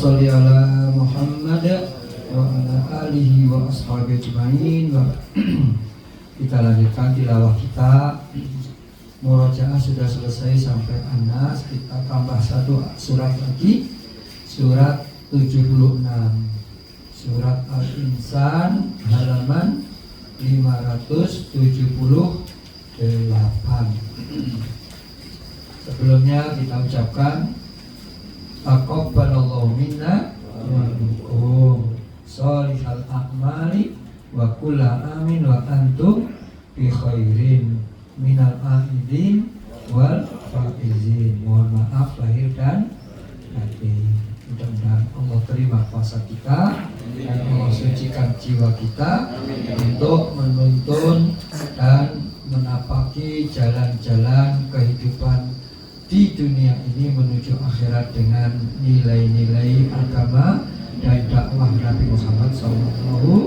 sholli ala Muhammad wa ala alihi wa ashabihi ajmain. Kita lanjutkan tilawah kita. Murojaah sudah selesai sampai Anas. Kita tambah satu surat lagi, surat 76, surat Al-Insan halaman 578. Sebelumnya kita ucapkan taqabbalallahu minna wa minkum sholihal a'mali wa kulla amin wa antum bi khairin minal aidin wal faizin. Mohon maaf lahir dan batin. Mudah-mudahan Allah terima puasa kita dan Allah sucikan jiwa kita untuk menuntun dan menapaki jalan-jalan kehidupan di dunia ini menuju akhirat dengan nilai-nilai agama dan dakwah Nabi Muhammad SAW.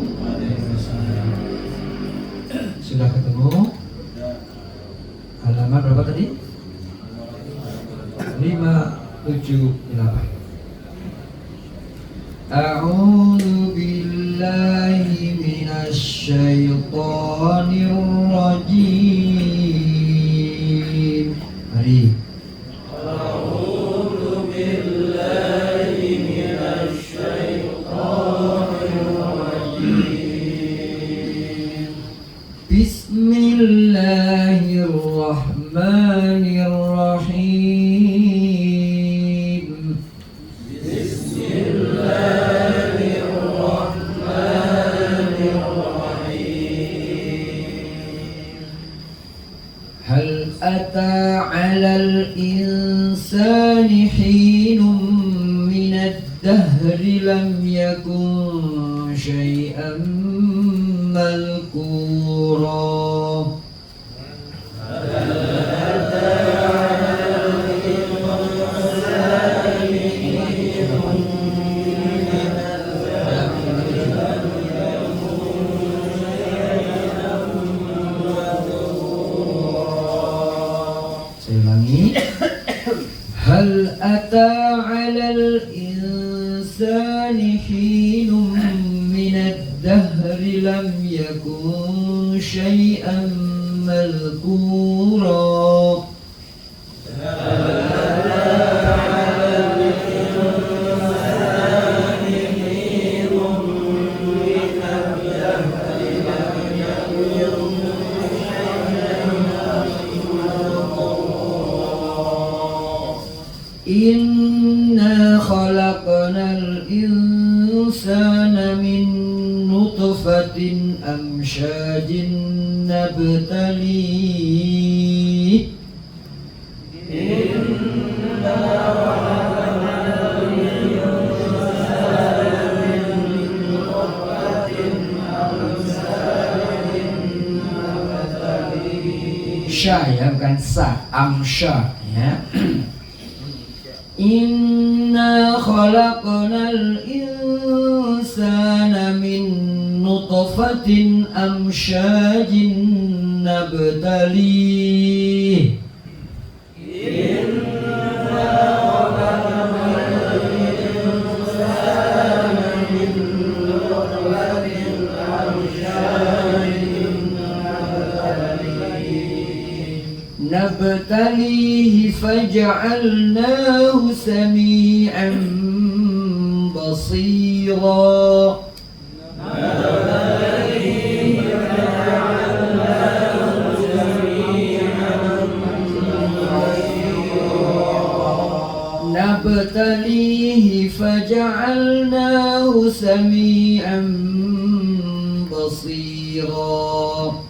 Sudah ketemu? Halaman berapa tadi? 578. A'udzu billahi minasy syaithanir rajim. Mari. A'udzu billahi minasy syaithanir rajim. Bismillahirrahmanirrahim. أتى على الإنسان حين من الدهر لم يكن شيئا مذكورا. هل أتى على الإنسان حين من الدهر لم يكن شيئا مذكورا. Inna khalaqnal insana min nutfatin amsyajin nabtalih. Inna khalaqnal insana min nutfatin amsyajin nabtalih. Sya ya, bukan sa, amsya ya. Inna khalaqnal insana min nutfatin amsyajin nabtalih. Inna khalaqnal insana min nutfatin amsyajin nabtalihi faj'alnahu sami'an basira. Nabtalihi faj'alnahu sami'an basira.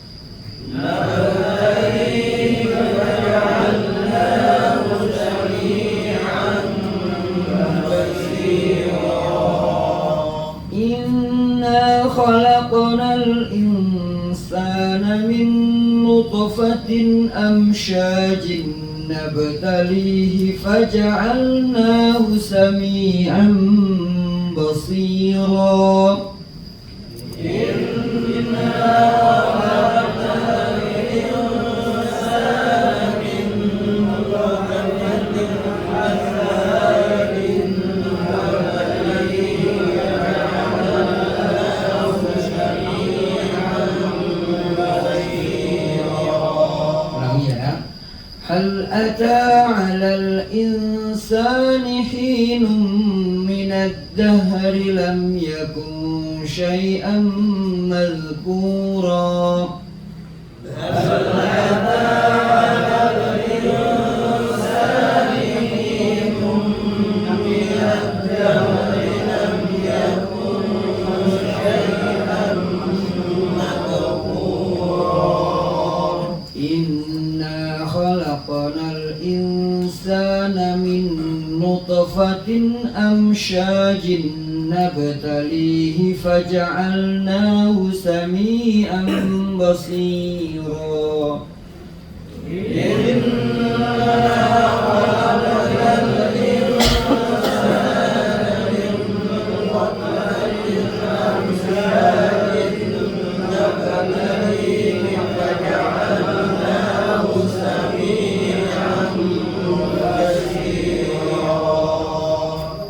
Khalaqnal insana min nutfatin amsyajin nabtalihi faj'alnahu sami'an basira. Inna khalaqnal insana min nutfatin amsyajin nabtalihi الدهر لم يكن شيئا مذكورا إنا خلقنا الإنسان من نطفة أمشاج نبتليه فجعلناه سميعا بصيرا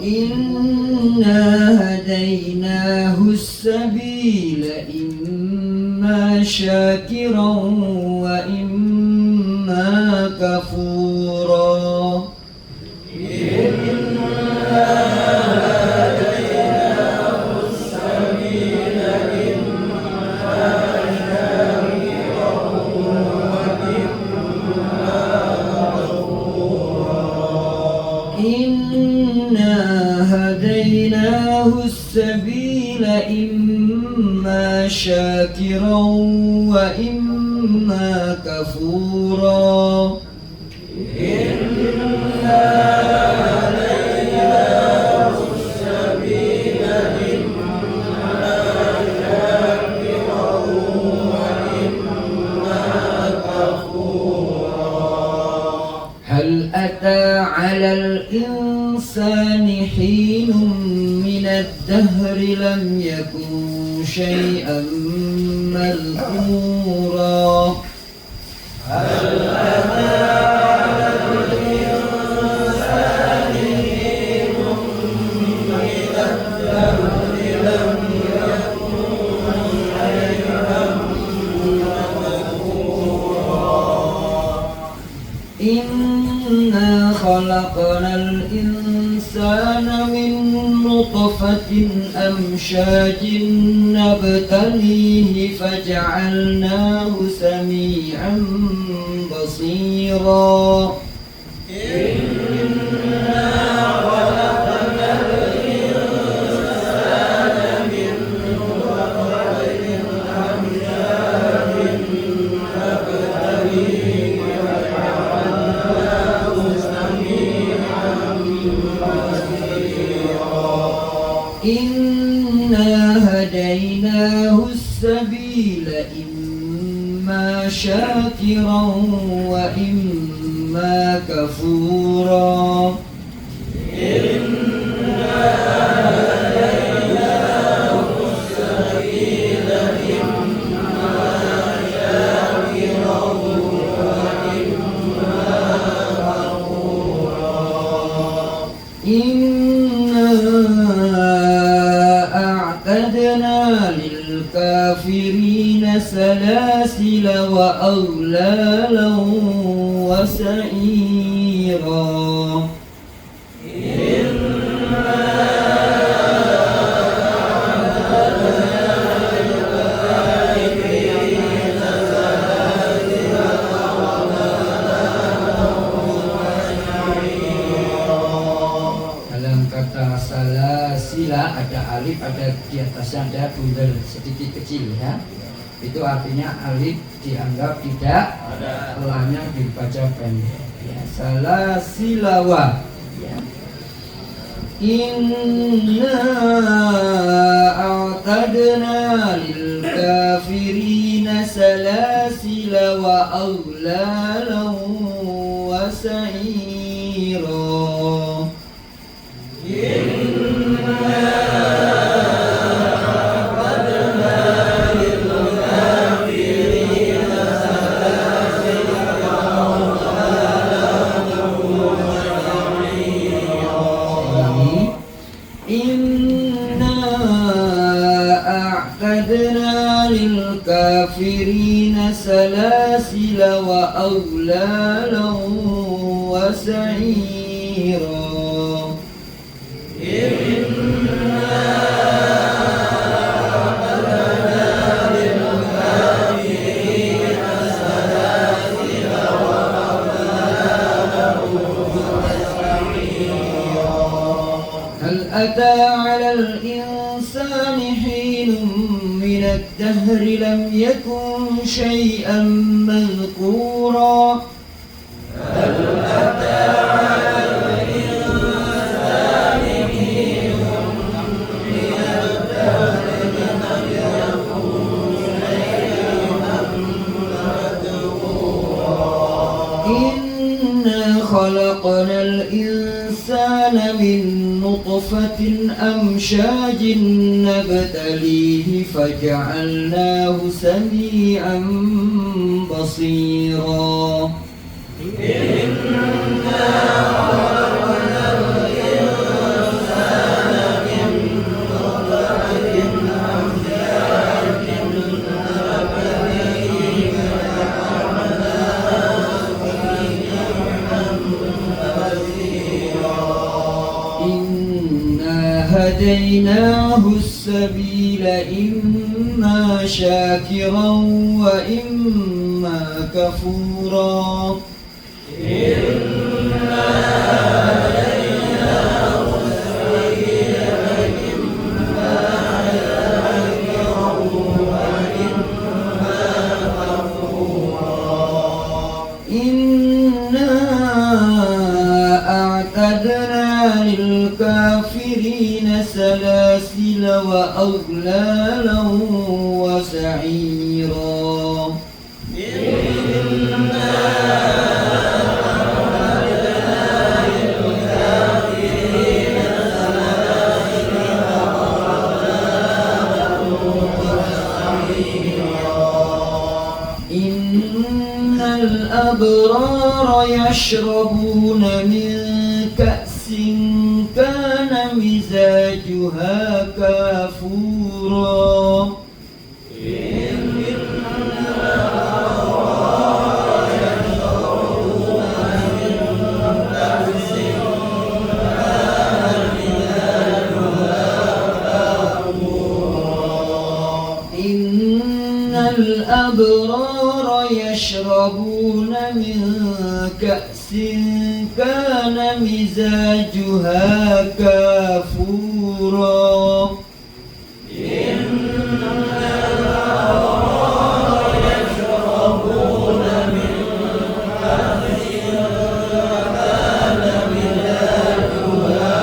إنا هديناه السبيل إما شاكرا وإما كفورا هديناه السبيل إما شاكرا وإما كفورا إنا هديناه السبيل إما شاكرا وإما كفورا هل أتى على الإنسان حين من الدهر لم يكن شيئا مذكورا هل أتى على الإنسان حين من الدهر لم يكن شيئا مذكورا إنا خلقنا الإنسان من نطفة أمشاج نبتليه فجعلناه سميعا بصيرا إنا خلقنا الإنسان من نطفة أمشاج نبتليه فجعلناه سميعا إنا هديناه السبيل إما شاكرا وإما كفورا إنا هديناه السبيل إما شاكرا وإما كفورا أعتدنا للكافرين سلاسل وأغلالا وسعيرا Salasila ada alif, ada di atasnya ada bundel sedikit kecil ya. Itu artinya alif dianggap tidak, lamnya dibaca pendek. Ya, salasilawa. Ya. Inna a'tadna lil kafirina salasila wa aghlalan wa sa'ira. للكافرين سلاسل وأغلالا وسعيرا. أتى على الإنسان حين من الدهر لم يكن شيئا مذكورا هل أتى على الإنسان حين من الدهر لم يكن شيئا مذكورا إنا خلقنا الإنسان من نطفة أمشاج نبتليه فجعلناه سميعا بصيرا إنا خلقنا الإنسان من نطفة أمشاج نبتليه فجعلناه سميعا بصيرا هديناه السبيل إما شاكرا وإما كفورا إنا هديناه السبيل إما شاكرا وإما كفورا إنا أعتدنا للكافرين سلاسل وأغلالا وسعيرا إنا أعتدنا للكافرين سلاسل وأغلالا وسعيرا إن الأبرار يشربون من كأس كان مزاجها كافورا إن الأبرار يشربون من كأس كان مزاجها كافورا إن الأبرار يشربون من كأس كان مزاجها كافورا إن الأبرار يشربون من كأس كان مزاجها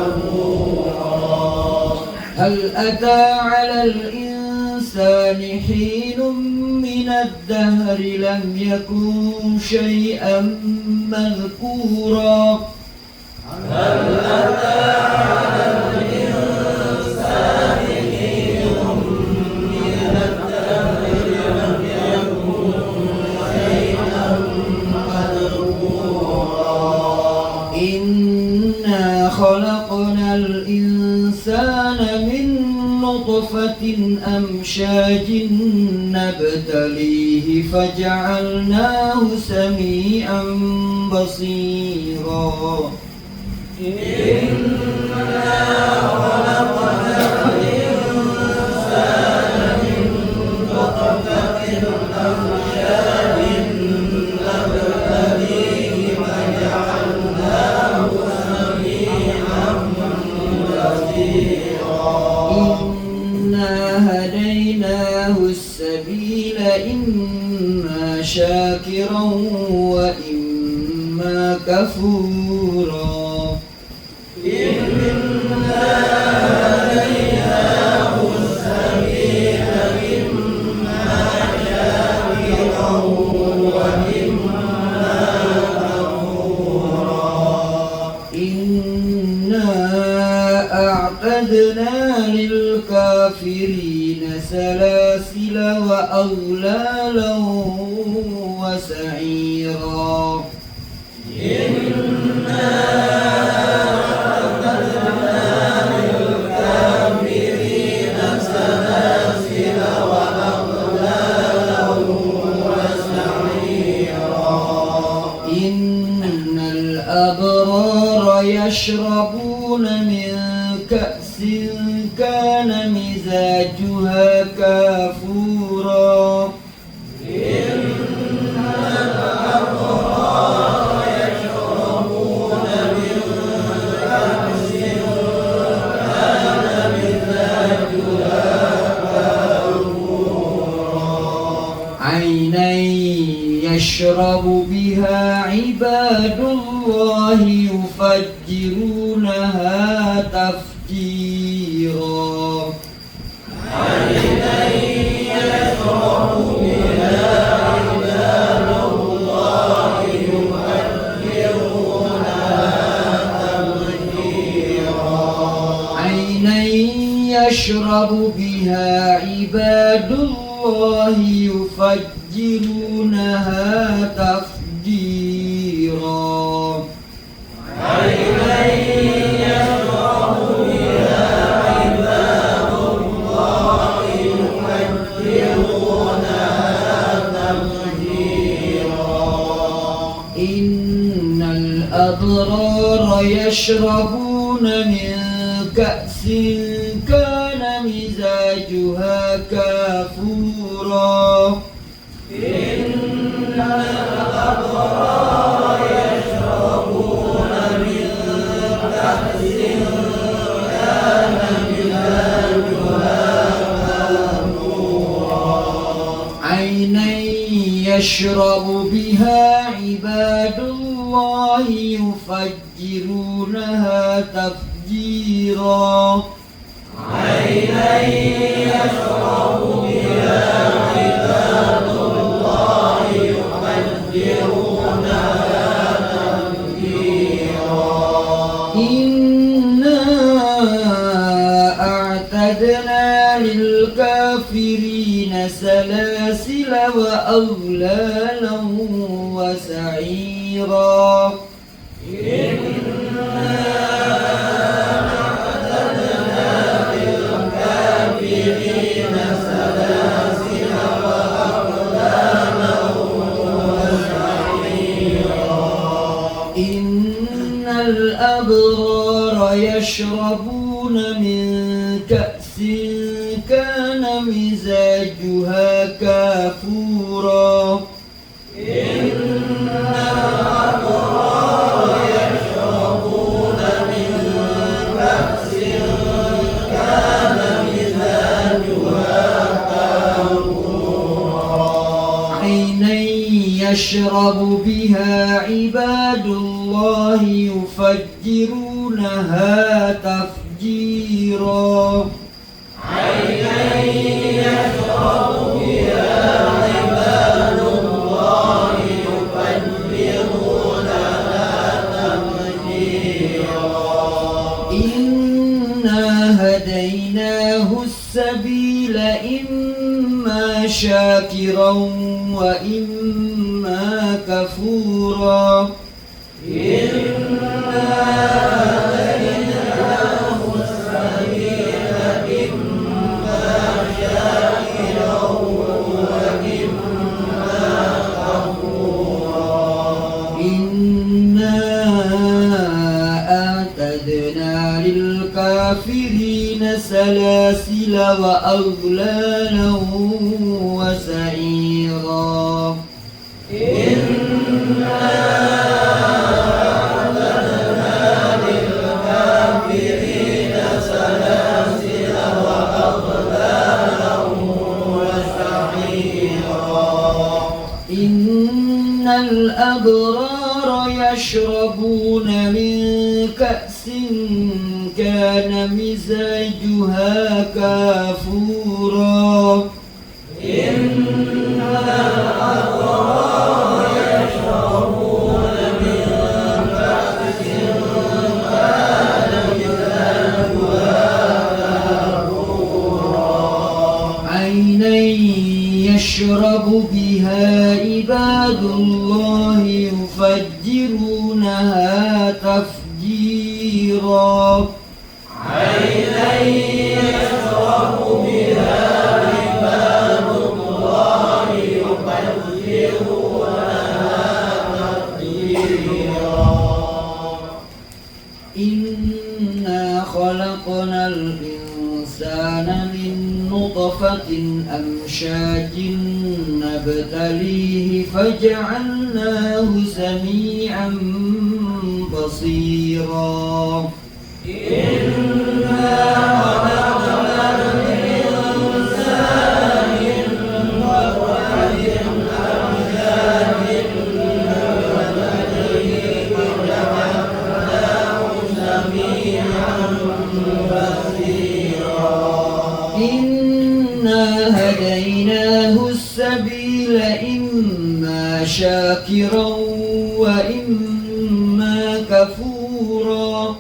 كافورا هل أتى على الإنسان حين من الدهر لم يكن شيئا مذكورا هل أتى على الإنسان حين من الدهر لم يكن شيئا مذكورا إنا خلقنا الإنسان من نطفة أمشاج نبتليه فجعلناه سميعا بصيرا إنا خلقنا الإنسان من نطفة أمشاج نبتليه فجعلناه سميعا بصيرا هديناه السبيل إما شاكرا وإما كفورا إنا هديناه السبيل إما شاكرا وإما كفورا إنا أعتدنا للكافرين سلاسل وأغلالا وسعيرا إنا أعتدنا للكافرين سلاسل وأغلالا وسعيرا إن الأبرار يشربون من كأس كان مزاجها كافورا إن الأبرار يشربون من كأس تفجيرا عينا يشرب بها عباد الله يفجرونها تفجيرا عينا يشرب بها عباد الله يفجرونها تفجيرا إن الأبرار يشربون من كأس كان مزاجها كافورا إن الأبرار يشربون من كأس كان مزاجها كافورا عينا يشرب بها عباد الله يفجرونها تفجيرا عينا يشرب بها عباد الله يفجرونها تفجيرا إنا أعتدنا للكافرين سلاسل وأغلالا وسعيرا إن الأبرار يشربون من كأس كان مزاجها كافورا إن الأبرار يشربون من كأس كان مزاجها كافورا عينا يشرب بها عباد الله يفجرونها تفجيرا عينا يشرب بها عباد الله يفجرونها تفجيرا إنا هديناه السبيل إما شاكرا وإما كفورا إنا هديناه السبيل إما شاكرا وإما كفورا إنا أعتدنا للكافرين سلاسل وأغلالا وسعيرا إنا أعتدنا للكافرين سلاسل وأغلالا وسعيرا إن الأبرار يشربون من كأس كان مزاجها كافورا إن الأبرار يشربون من كأس كان مزاجها كافورا عينا يشرب بها عباد الله يفجرونها تفجيرا عينا يشرب بها عباد الله يفجرونها تفجيرا إنا خلقنا الإنسان من نطفة أمشاج نبتليه فجعلناه سميعا بصيرا إنا خلقنا الإنسان من نطفة أمشاج نبتليه فجعلناه سميعا إنا هديناه السبيل إما شاكرا وإما كفورا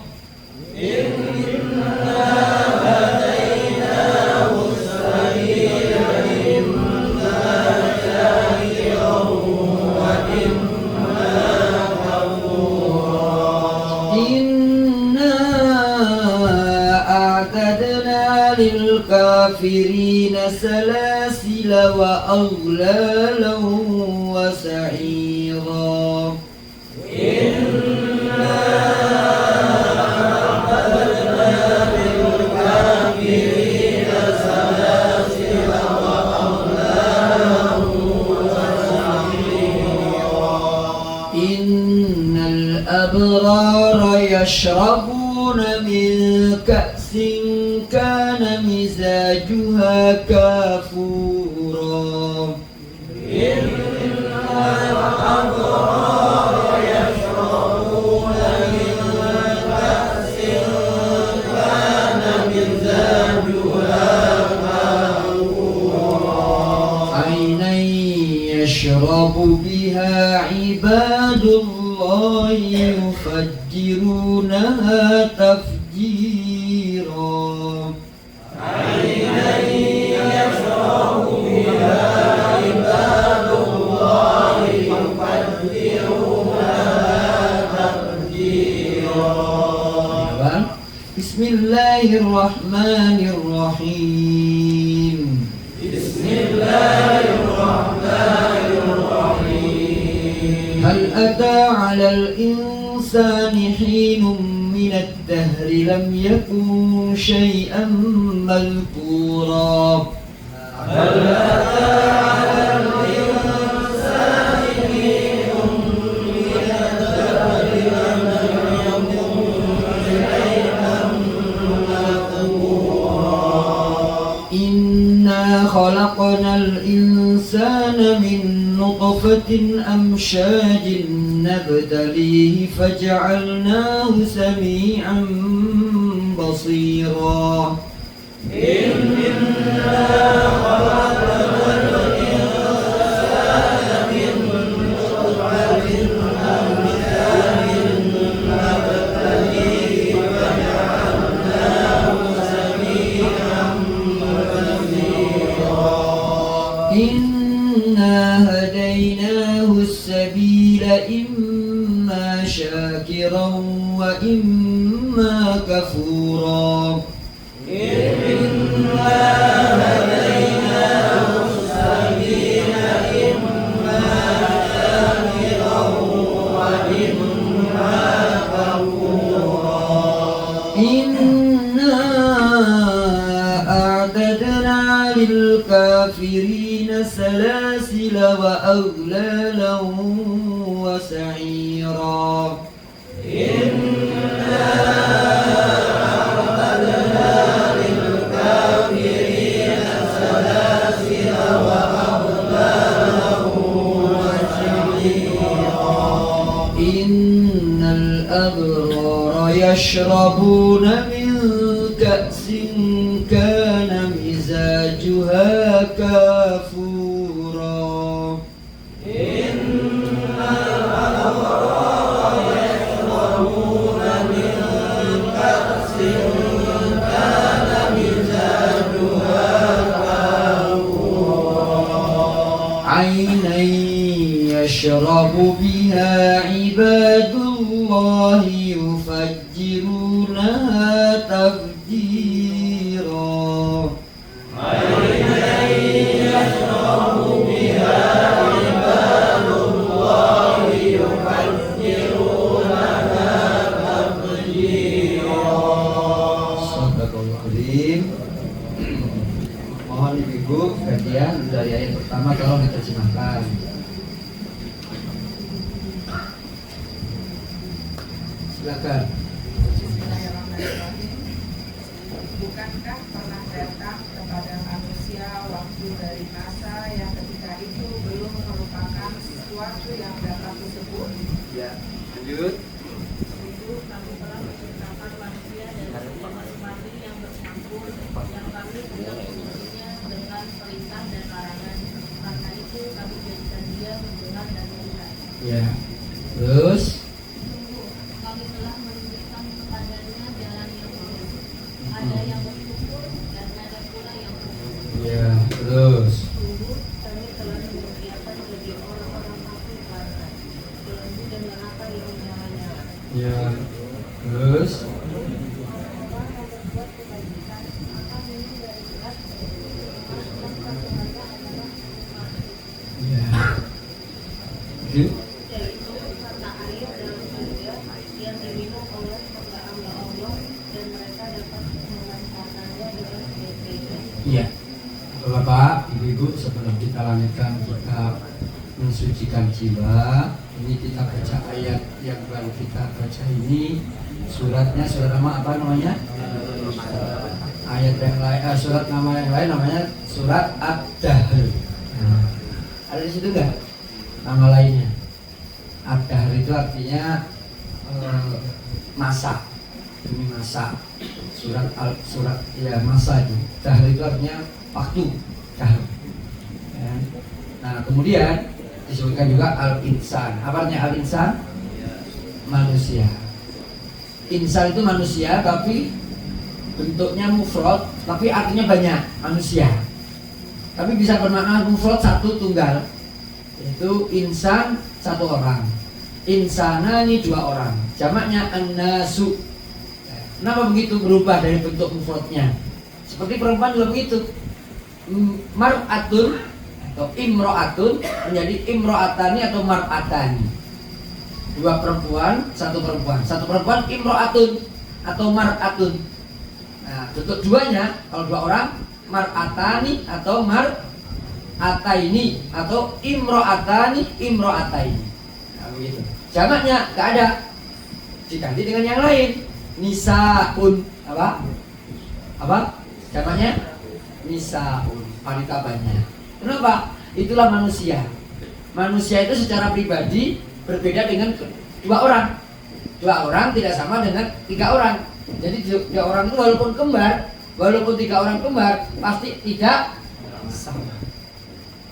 للكافرين سلاسل وأغلالا وسعيرا إنا أعتدنا للكافرين سلاسل وأغلالا وسعيرا إن الأبرار يشربون من كأس كان مزاجها كافورا إن الأبرار يشربون من كأس كان مزاجها كافورا عينا يشرب بها عباد الله يفجرونها تفجيرا عينا يشرب بها عباد الله يفجرونها تفجيرا بسم الله الرحمن الرحيم بسم الله الرحمن الرحيم هل أتى على الإنسان حين من الدهر لم يكن شيئا مذكورا هل أتى على الإنسان حين من الدهر لم يكن شيئا مذكورا إنا خلقنا الإنسان من نطفة أمشاج نبتليه فجعلناه سميعا بصيرا إنا خلقنا الإنسان من نطفة أمشاج نبتليه فجعلناه سميعا بصيرا إنا هديناه السبيل إما شاكرا وإما كفورا إنا هديناه السبيل إما شاكرا وإما كفورا إنا أعتدنا للكافرين سلاسل وأغلالا وسعيرا إنا أعتدنا للكافرين سلاسل وأغلالا وسعيرا إن الأبرار يشربون من كأس كان مزاجها كافورا إن الأبرار يشربون من كأس كان مزاجها كافورا عينا يشرب بها عباد الله يفجرونها تفجيرا عينا يشرب بها عباد الله يفجرونها تفجيرا. Shadaqallahul Azim. Mohon ibu kajian dari ayat pertama tolong diterjemahkan. Silakan. Bukankah pernah datang kepada manusia waktu dari masa yang ketika itu belum merupakan sesuatu yang dapat disebut? Ya, lanjut. Itu kami telah menciptakan manusia dari masing-masing kami hendak mengurusnya dengan perintah dan larangan. Karena itu kami jadikan dia mendengar dan melihat. Ya. Terus Sungguh, kami telah menunjukkan kepadanya jalan yang lurus. Ada yang bersyukur dan ada pula yang kufur. ya, terus Sungguh, kami telah menyediakan bagi orang-orang kafir neraka, belenggu dan neraka yang menyala-nyala. ya, terus Orang yang berbuat kebajikan akan minum dari beras dan kandungannya adalah ya. Itu yaitu mata air dalam surga yang diminum oleh hamba-hamba Allah dan mereka dapat memanfaatkannya dengan baik-baiknya. iya. Bapak, Ibu-ibu, sebelum kita lanjutkan kita mensucikan jiwa, ini kita baca ayat yang baru kita baca ini. Suratnya surat apa namanya? Ayat yang lain, surat nama yang lain namanya surat Ad-Dahr. Nah, ada di situ nggak nama lainnya? Ad-Dahr itu artinya masa, demi masa. Surat ya masa itu. Dahr itu artinya waktu. Dahr. Ya. Nah kemudian disebutkan juga al-insan. Apa artinya al-insan? Manusia. Insan itu manusia tapi bentuknya mufrad, tapi artinya banyak, manusia. Tapi bisa bermakna mufrad satu tunggal, yaitu insan satu orang, insanani dua orang, jamaknya an-nasu. Kenapa begitu berubah dari bentuk mufradnya? Seperti perempuan juga begitu. Mar'atun atau imro'atun menjadi imro'atani atau mar'atani. Dua perempuan, satu perempuan. Satu perempuan imro'atun atau mar'atun. Nah, bentuk duanya kalau dua orang mar'atani atau mar'ataini atau imro'atani imro'ataini. Nah, begitu. Jamaknya enggak ada. Diganti dengan yang lain. Nisaun apa? Jamaknya nisaun, wanita banyak. Kenapa? Itulah manusia. Manusia itu secara pribadi berbeda dengan dua orang. Dua orang tidak sama dengan tiga orang. Jadi tiga orang itu walaupun kembar, walaupun tiga orang kembar, pasti tidak sama.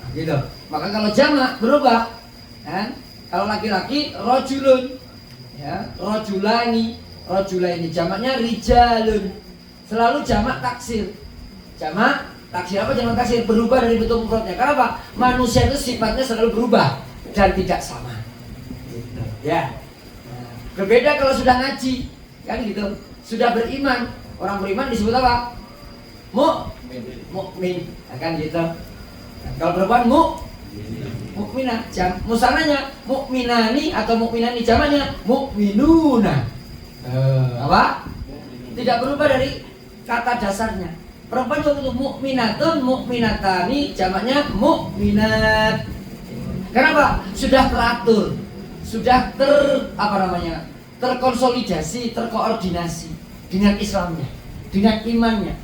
Nah, gitu. Maka kalau jamak berubah, kan? Kalau laki-laki rojulun, ya, rojulani. Rojulaini jamaknya rijalun. Selalu jamak taksir. Jamak taksir apa jamak taksir? Berubah dari bentuk mufradnya. Kenapa? Manusia itu sifatnya selalu berubah dan tidak sama. Ya. Nah, berbeda kalau sudah ngaji, kan gitu. Sudah beriman. Orang beriman disebut apa? Mukmin. Nah, kan gitu. Nah, kalau perempuan mukminah. Musananya mukminani atau mukminani, jamaknya mukminuna. Apa? Tidak berubah dari kata dasarnya. Perempuan itu mukminatun, mukminatani, jamaknya mukminat. Kenapa? Sudah teratur, sudah terkonsolidasi, terkoordinasi dengan Islamnya, dengan imannya.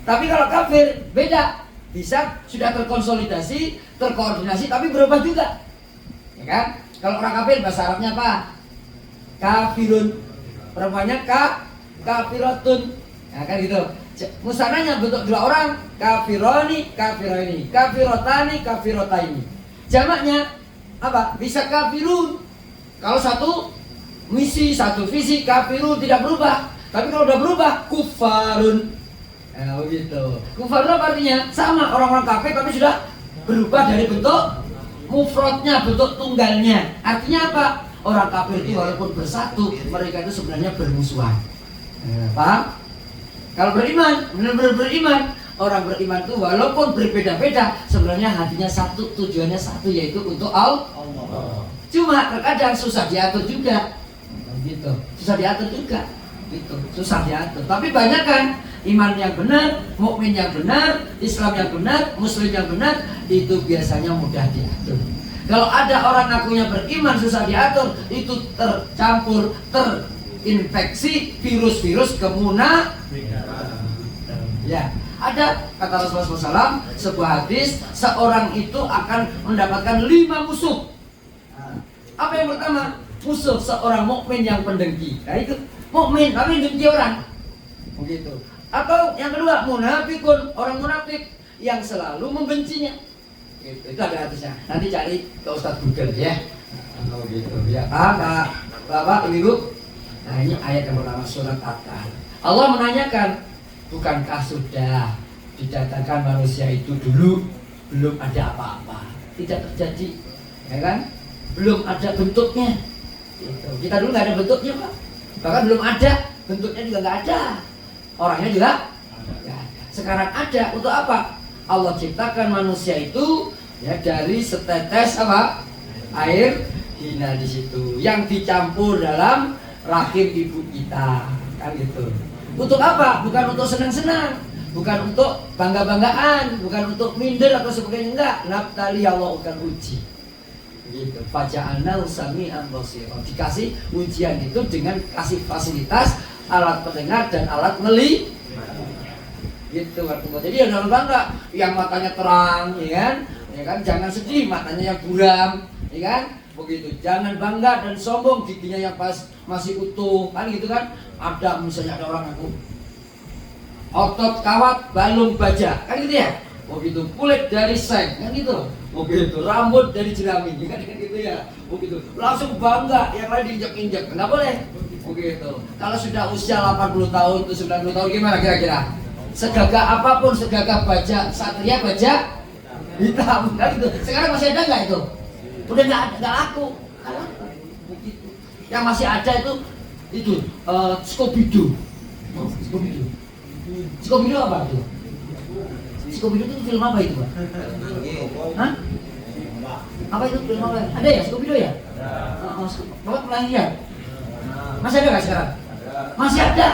Tapi kalau kafir beda, bisa sudah terkonsolidasi, terkoordinasi, tapi berubah juga, ya kan? Kalau orang kafir bahasa Arabnya apa? Kafirun. Perempuannya kafiratun, ya kan gitu. Musananya bentuk dua orang, kafironi, kafiroini, kafirotani, kafirotaini. Jamaknya apa? Bisa kafirun. Kalau satu misi, satu visi, kafirun tidak berubah. Tapi kalau udah berubah, kufarun. Nah, begitu. Kufarun apa artinya? Sama orang-orang kafir tapi sudah berubah dari bentuk mufradnya, bentuk tunggalnya. Artinya apa? Orang kafir itu walaupun bersatu, mereka itu sebenarnya bermusuhan. Paham? Kalau beriman, benar-benar beriman, orang beriman itu walaupun berbeda-beda, sebenarnya hatinya satu, tujuannya satu, yaitu untuk Allah. Cuma terkadang susah diatur juga, gitu. Susah diatur juga, gitu. Susah diatur. Tapi banyak kan iman yang benar, mukmin yang benar, Islam yang benar, Muslim yang benar, itu biasanya mudah diatur. Kalau ada orang ngakunya beriman susah diatur, itu tercampur, terinfeksi virus-virus kemunafikan. Ya, ada kata Rasulullah SAW, sebuah hadis, seorang itu akan mendapatkan 5 musuh. Apa yang pertama? Musuh seorang mukmin yang pendengki. Nah itu mukmin tapi dengki orang. Begitu. Atau yang kedua, munafikun, orang munafik yang selalu membencinya. Itu ada hadisnya. Nanti cari ke Ustadz Google ya. Oh gitu. Ya, Pak, Bapak, Ibu. Nah, ini ayat yang pertama surat At-Tahr. Allah menanyakan, bukankah sudah dikatakan manusia itu dulu belum ada apa-apa, tidak terjadi, ya kan? Belum ada bentuknya. Gitu. Kita dulu nggak ada bentuknya, Pak. Bahkan belum ada, bentuknya juga nggak ada. Orangnya juga nggak ada. Sekarang ada. Untuk apa? Allah ciptakan manusia itu ya dari setetes apa? Air hina di situ yang dicampur dalam rahim ibu kita, kan gitu. Untuk apa? Bukan untuk senang-senang, bukan untuk bangga-banggaan, bukan untuk minder atau sebagainya, enggak. Naftali Allah akan uji. Gitu. Faja'alna sami'an basira. Dikasih ujian itu dengan kasih fasilitas alat pendengar dan alat melihat. Gitu artinya. Jadi ya jangan bangga yang matanya terang, ya kan? Ya kan? Jangan sedih matanya yang buram, ya kan? Begitu. Jangan bangga dan sombong giginya yang pas masih utuh, kan gitu kan? Ada misalnya ada orang aku otot kawat balung baja, kan gitu ya? Begitu. Kulit dari seng, kan gitu. Begitu. Rambut dari jerami, kan gitu ya? Begitu. Langsung bangga, yang lain diinjak-injak, nggak boleh. Begitu. Kalau sudah usia 80 tahun atau 90 tahun gimana kira-kira? Segagah apapun, segagah baja satria baja hitam, kan gitu. Sekarang masih ada nggak itu? Udah nggak laku. Begitu. Yang masih ada itu Scooby-Doo. Scooby-Doo. Scooby-Doo apa itu? Scooby-Doo itu film apa itu, Pak? Hah? Apa itu film apa? Ada ya Scooby-Doo ya? Bapak pernah lihat? Masih ada nggak sekarang? Masih ada.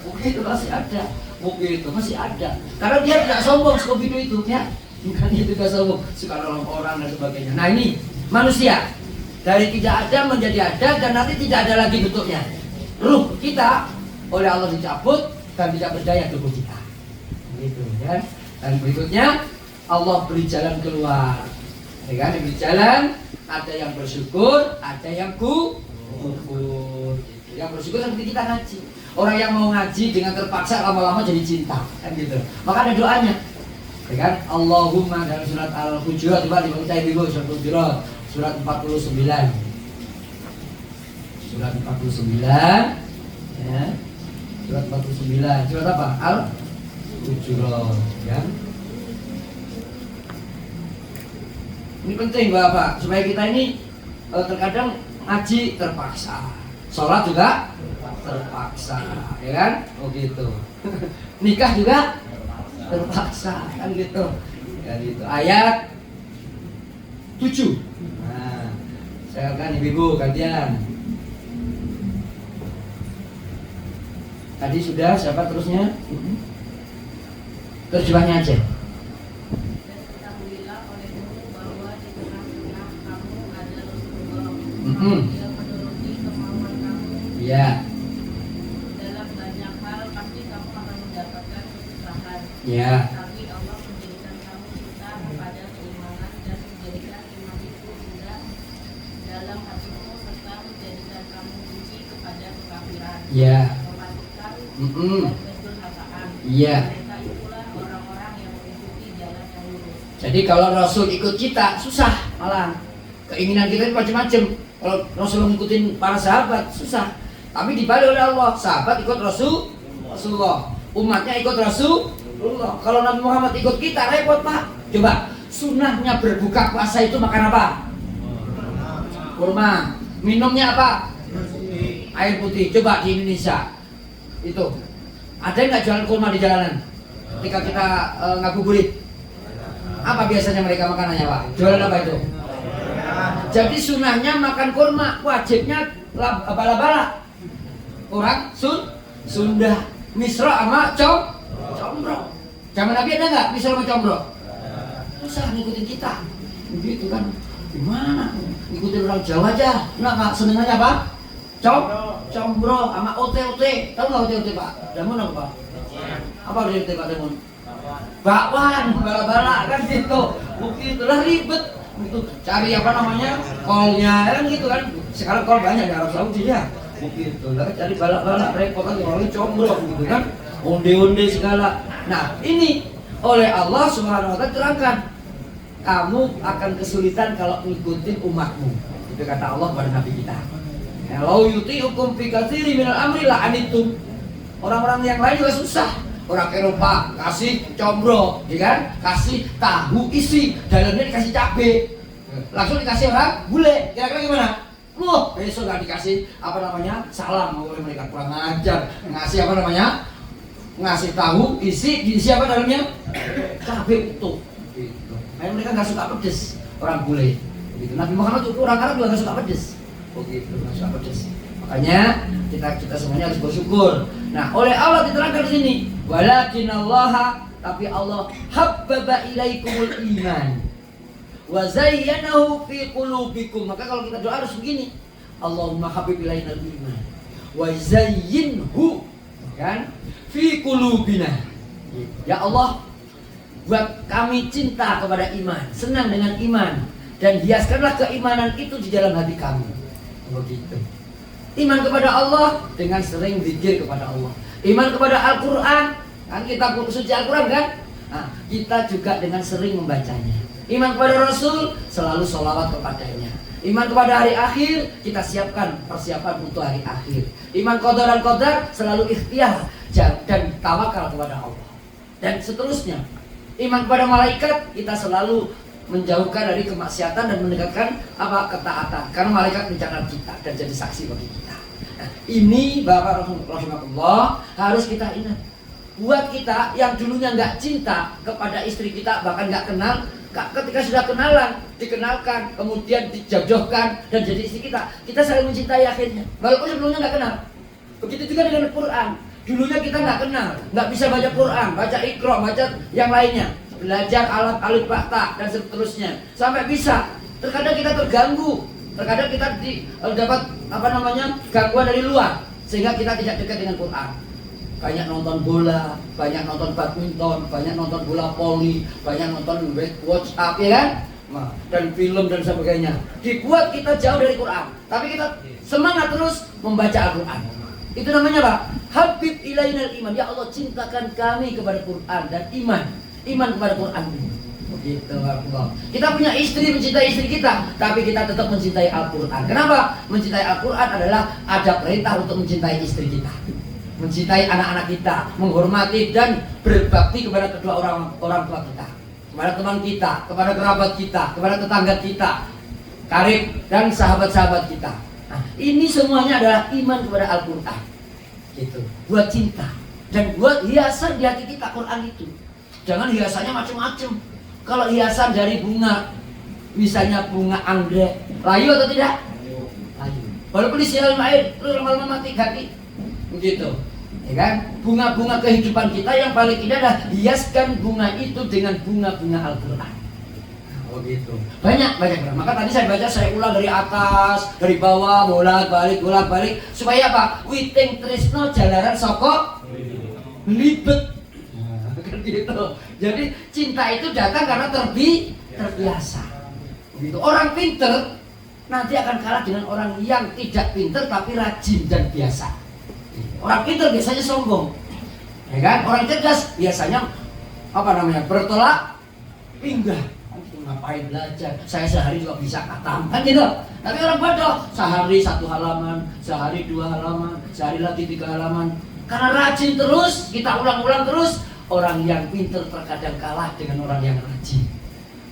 Begitu, masih ada. Begitu, masih ada. Karena dia tidak sombong Scooby-Doo itu, ya. Bukan itu tidak sombong, suka nolong orang dan sebagainya. Nah ini manusia dari tidak ada menjadi ada dan nanti tidak ada lagi bentuknya. Ruh kita oleh Allah dicabut dan tidak berdaya tubuh kita. Gitu ya. Dan berikutnya Allah beri jalan keluar. Ya kan, beri jalan, ada yang bersyukur, ada yang kufur. Yang bersyukur seperti kita ngaji. Orang yang mau ngaji dengan terpaksa lama-lama jadi cinta, kan gitu. Maka ada doanya. Ya kan? Allahumma dalam surat Al-Hujurat, coba dibaca Ibu, surat Al-Hujurat, surat 49. Surat 49. Ya. Surat 49. Surat apa? Al-Hujurat, ya. Ini penting Bapak, supaya kita ini terkadang ngaji terpaksa. Sholat juga terpaksa, ya kan? Oh gitu. Nikah juga terpaksa, kan gitu. Ya gitu. Ayat 7. Nah, saya akan ibu-ibu kalian. Tadi sudah, siapa terusnya? Terjemahnya aja. Dia menuruti kemauan kamu. Iya. Dalam banyak hal pasti kamu akan mendapatkan kesusahan. Iya. Tapi Allah menjadikan kamu cinta kepada keimanan dan menjadikan iman itu sudah dalam hatimu serta menjadikan kamu benci kepada kekafiran. Iya. Memasukkan Mm-mm. dan kedurhakaan. Iya. Mereka itulah orang-orang yang mengikuti jalan yang lurus. Jadi kalau Rasul ikut kita susah, malah keinginan kita macam-macam. Kalau Rasul ngikutin para sahabat susah. Tapi dibalik oleh Allah, sahabat ikut Rasulullah, umatnya ikut Rasulullah. Kalau Nabi Muhammad ikut kita repot Pak. Coba sunnahnya berbuka puasa itu makan apa? Kurma. Minumnya apa? Air putih. Coba di Indonesia itu ada nggak jualan kurma di jalanan? Ketika kita ngabuburit, apa biasanya mereka makanannya Pak? Jualan apa itu? Jadi sunnahnya makan kurma, wajibnya bala-bala. Orang Sunda, misro sama combro. Zaman Nabi ada nggak misro sama combro? Susah ngikutin kita, begitu kan? Gimana? Ngikutin orang Jawa aja. Nggak senengannya apa? Combro sama OT. Tahu nggak OT Pak? Damun apa Pak? Apa OT Pak Damun? Bakwan, bala-bala kan gitu. Begitulah ribet. Itu cari apa namanya kolnya kan gitu kan. Sekarang kol banyak di Arab Saudi ya. Begitu lah cari balak-balak repot kan orangnya combro gitu kan. onde-onde segala. Nah, ini oleh Allah Subhanahu wa taala terangkan, kamu akan kesulitan kalau ngikutin umatmu. Itu kata Allah pada Nabi kita. Kalau yuti'ukum fi katsiri minal amri la'anittum. Orang-orang yang lain juga susah. Orang Eropa kasih combro, ya kan? Kasih tahu isi, dalamnya dikasih cabe. Langsung dikasih orang bule. Kira-kira gimana? Loh, besok gak dikasih apa namanya? Salam oleh mereka, kurang ajar. Ngasih apa namanya? Ngasih tahu isi, diisi apa dalamnya? Cabe utuh. Gitu. Karena mereka gak suka pedes, orang bule. Gitu. Nabi Muhammad itu orang Arab juga gak suka pedes. Begitu, gak suka pedes. Makanya kita semuanya harus bersyukur. Nah, oleh Allah diterangkan di sini, walakinallaha, tapi Allah habbaba ilaikumul iman wa zayyanahu fi qulubikum. Maka kalau kita doa harus begini, Allahumma habib ilainal iman wa zayyinhu, kan, fi qulubina. Ya Allah, buat kami cinta kepada iman, senang dengan iman, dan hiaskanlah keimanan itu di dalam hati kami. Begitu. Iman kepada Allah dengan sering zikir kepada Allah. Iman kepada Al-Quran, kan kita suci Al-Quran kan? Nah, kita juga dengan sering membacanya. Iman kepada Rasul, selalu sholawat kepadanya. Iman kepada hari akhir, kita siapkan persiapan untuk hari akhir. Iman qadar dan qadar, selalu ikhtiar dan tawakal kepada Allah. Dan seterusnya. Iman kepada malaikat, kita selalu menjauhkan dari kemaksiatan dan mendekatkan apa ketaatan, karena malaikat mencatat kita dan jadi saksi bagi kita. Nah, ini Bapak Rasulullah harus kita ingat. Buat kita yang dulunya nggak cinta kepada istri kita, bahkan nggak kenal, ketika sudah kenalan, dikenalkan, kemudian dijodohkan dan jadi istri kita saling mencintai akhirnya, walaupun sebelumnya nggak kenal. Begitu juga dengan Quran. Dulunya kita nggak kenal, nggak bisa baca Quran, baca Iqra, baca yang lainnya, belajar alat alif ba ta dan seterusnya, sampai bisa. Terkadang kita terganggu, terkadang kita dapat apa namanya gangguan dari luar, sehingga kita tidak dekat dengan Quran. Banyak nonton bola, banyak nonton badminton, banyak nonton bola voli, banyak nonton WhatsApp, ya kan? Nah, dan film dan sebagainya, dibuat kita jauh dari Quran. Tapi kita semangat terus membaca Al-Quran. Itu namanya apa? Habib ilainal iman. Ya Allah, cintakan kami kepada Quran dan iman. Iman kepada Quran. Begitu Allah. Kita punya istri, mencintai istri kita, tapi kita tetap mencintai Al-Quran. Kenapa? Mencintai Al-Quran adalah ada perintah untuk mencintai istri kita, mencintai anak-anak kita, menghormati dan berbakti kepada kedua orang tua kita, kepada teman kita, kepada kerabat kita, kepada tetangga kita, karib dan sahabat-sahabat kita. Nah, ini semuanya adalah iman kepada Al-Quran. Gitu. Buat cinta dan buat hiasan di hati kita Quran itu. Jangan hiasannya macam-macam. Kalau hiasan dari bunga, misalnya bunga anggrek, layu atau tidak? Layu. Walaupun disiram air, terus lama-lama mati ganti. Begitu. Ya kan? Bunga-bunga kehidupan kita yang paling indah adalah hiaskan bunga itu dengan bunga-bunga Al-Quran. Oh gitu. Banyak. Maka tadi saya baca, saya ulang dari atas, dari bawah, bolak-balik, supaya apa? Witing tresno jalaran soko libet. Kan gitu. Jadi cinta itu datang karena terbiasa. Begitu. Orang pinter nanti akan kalah dengan orang yang tidak pinter tapi rajin dan biasa. Orang pinter biasanya sombong, ya kan? Orang cerdas biasanya apa namanya, bertolak pinggah. Ngapain belajar? Saya sehari juga bisa khatam, kan gitu. Tapi orang bodoh sehari 1 halaman, sehari 2 halaman, sehari lagi 3 halaman. Karena rajin terus, kita ulang-ulang terus. Orang yang pinter terkadang kalah dengan orang yang rajin.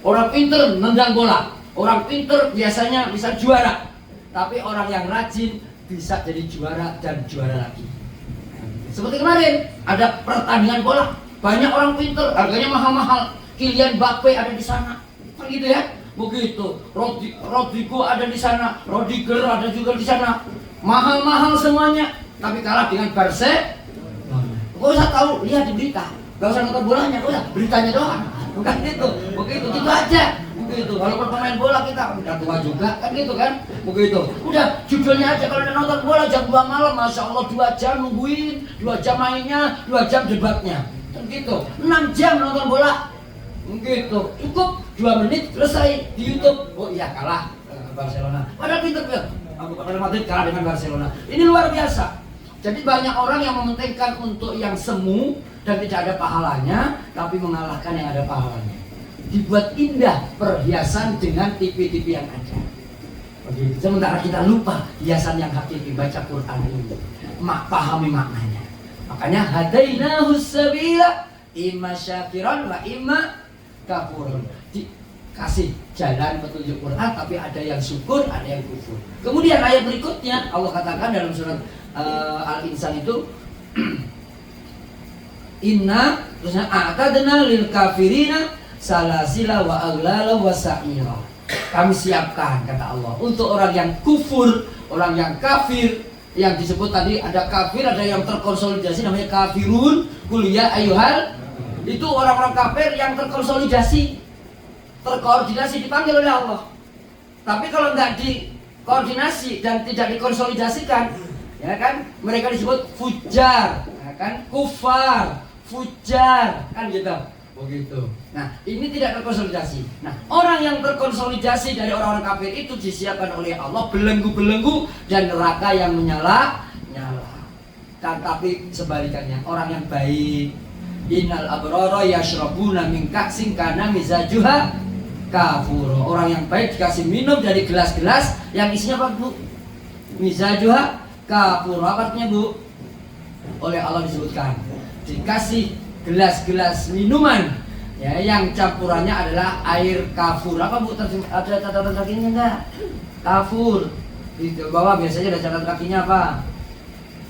Orang pinter nendang bola, orang pinter biasanya bisa juara, tapi orang yang rajin bisa jadi juara dan juara lagi. Seperti kemarin ada pertandingan bola, banyak orang pinter, harganya mahal-mahal. Kylian Mbappe ada di sana, kan gitu ya. Begitu, Rodrigo ada di sana, Rodiger ada juga di sana, mahal-mahal semuanya, tapi kalah dengan Barcelona. Gak usah tahu, lihat di berita, gak usah nonton bolanya, udah beritanya doang, bukan gitu, begitu aja. Begitu, walaupun pemain bola kita udah tua juga, kan gitu kan, begitu. Udah judulnya aja, kalau udah nonton bola jam 2 malam, masya Allah 2 jam nungguin, 2 jam mainnya, 2 jam debatnya, kan gitu. 6 jam nonton bola, begitu. Cukup 2 menit selesai di YouTube. Oh iya, kalah Barcelona. Padahal pinter ya, Real Madrid kalah dengan Barcelona. Ini luar biasa. Jadi banyak orang yang mementingkan untuk yang semu dan tidak ada pahalanya, tapi mengalahkan yang ada pahalanya. Dibuat indah perhiasan dengan TV-TV yang ada. Begitu. Sementara kita lupa hiasan yang hakiki, baca Quran ini, pahami maknanya. Makanya hadainahu sabila imma syakiran wa imma kafurun. Dikasih jalan petunjuk Quran, tapi ada yang syukur, ada yang kufur. Kemudian ayat berikutnya Allah katakan dalam surat Al-Insan itu inna terusnya a'tadna lil kafirina salasila wa aghlala wa sa'ira. Kami siapkan, kata Allah, untuk orang yang kufur, orang yang kafir. Yang disebut tadi ada kafir, ada yang terkonsolidasi namanya kafirun, kuliah ayuhal. Itu orang-orang kafir yang terkonsolidasi, terkoordinasi, dipanggil oleh Allah. Tapi kalau nggak dikoordinasi dan tidak dikonsolidasikan, ya kan, mereka disebut fujar, ya kan, kufar, fujar, kan gitu. Begitu. Nah, ini tidak terkonsolidasi. Nah, orang yang terkonsolidasi dari orang-orang kafir itu disiapkan oleh Allah belenggu-belenggu dan neraka yang menyala-nyala. Tapi sebalikannya, orang yang baik, innal abrara yashrabuna min ka'sin kana mizajuha kafur. Orang yang baik dikasih minum dari gelas-gelas yang isinya apa, Bu? Mizajuha kafur. Apa artinya, Bu? Oleh Allah disebutkan, dikasih gelas-gelas minuman ya yang campurannya adalah air kafur. Apa, Bu? Ada catatan kakinya enggak? Kafur. Di bawah biasanya ada catatan kakinya apa?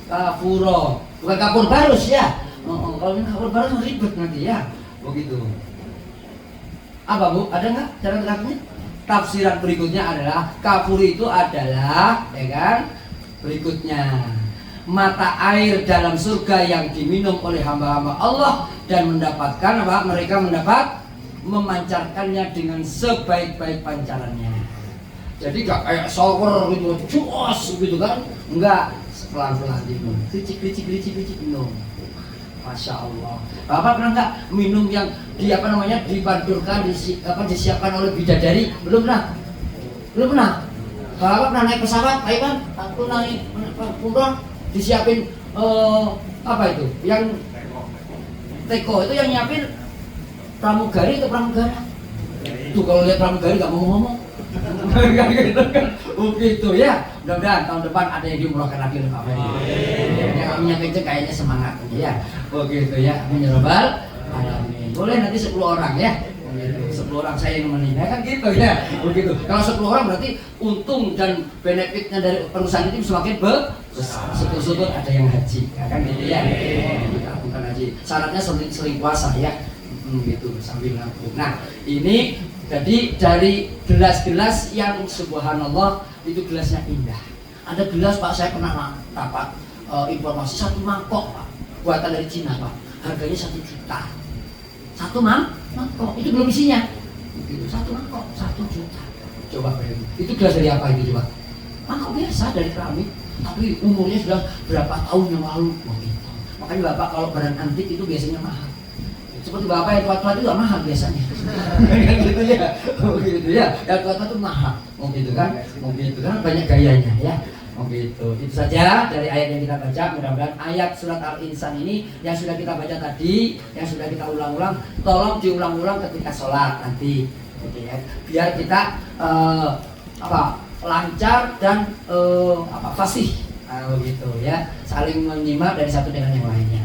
Kafuro. Bukan kapur barus ya. Kalau kapur barus ribet nanti ya. Begitu. Apa, Bu? Ada enggak catatan kakinya? Tafsiran berikutnya adalah kafur itu adalah, ya kan? Berikutnya, mata air dalam surga yang diminum oleh hamba-hamba Allah dan mendapatkan apa? Mereka mendapat memancarkannya dengan sebaik-baik pancarannya. Jadi gak kayak shower gitu, cuos gitu kan? Enggak, pelan-pelan minum, kricik minum. Masya Allah. Bapak pernah nggak minum yang dibandurkan, disiapkan oleh bidadari? Belum pernah? Belum pernah? Bapak pernah naik pesawat, Pak Iwan? Aku naik umroh, disiapin apa itu? Yang teko itu yang nyiapin pramugari atau pramugara? Tuh kalau lihat pramugari nggak mau ngomong. Gitu kan? Begitu ya. Mudah-mudahan tahun depan ada yang diumrohkan lagi oleh Pak Ferry. Yang kami kenceng kayaknya semangat ya. Begitu ya. Amin ya rabbal alamin. Boleh nanti 10 orang ya. 10 orang saya yang menemani kan gitu ya. Begitu. Kalau 10 orang berarti untung dan benefitnya dari perusahaan itu semakin besar. Syukur-syukur ada yang haji, kan gitu ya. Bukan haji. Syaratnya sering puasa ya. Gitu sambil nabung. Nah, ini jadi dari gelas-gelas yang subhanallah itu gelasnya indah. Ada gelas, Pak, saya pernah dapat informasi 1 mangkok, Pak, buatan dari Cina, Pak. Harganya 1 juta. 1 mangkok, itu belum isinya. Itu 1 mangkok, 1 juta. Coba bayangin. Itu gelas dari apa itu, coba? Mangkok biasa dari keramik, tapi umurnya sudah berapa tahun yang lalu. Begitu. Makanya Bapak kalau barang antik itu biasanya mahal. Seperti Bapak yang tua-tua itu gak mahal biasanya. Gitu ya. Gitu ya. Yang tua-tua itu mahal. Mau gitu kan? Mau gitu kan banyak gayanya ya. Mau gitu. Itu saja dari ayat yang kita baca. Mudah-mudahan ayat surat Al-Insan ini yang sudah kita baca tadi, yang sudah kita ulang-ulang, tolong diulang-ulang ketika sholat nanti. Gitu ya. Biar kita lancar dan fasih. Begitu ya. Saling menyimak dari satu dengan yang lainnya.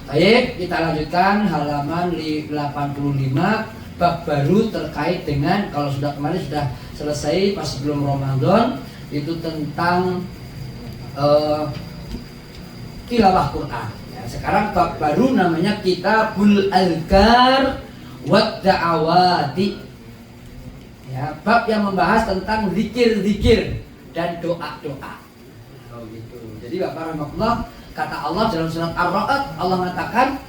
Baik, kita lanjutkan halaman 85 bab baru terkait dengan, kalau sudah kemarin sudah selesai pas sebelum Ramadan, itu tentang tilawah Quran. Ya, sekarang bab baru namanya Kitabul Azkar wa Da'awati. Ya, bab yang membahas tentang zikir-zikir dan doa-doa. Oh gitu. Jadi Bapak rahmatullah, kata Allah dalam surat Ar-Ra'd, Allah mengatakan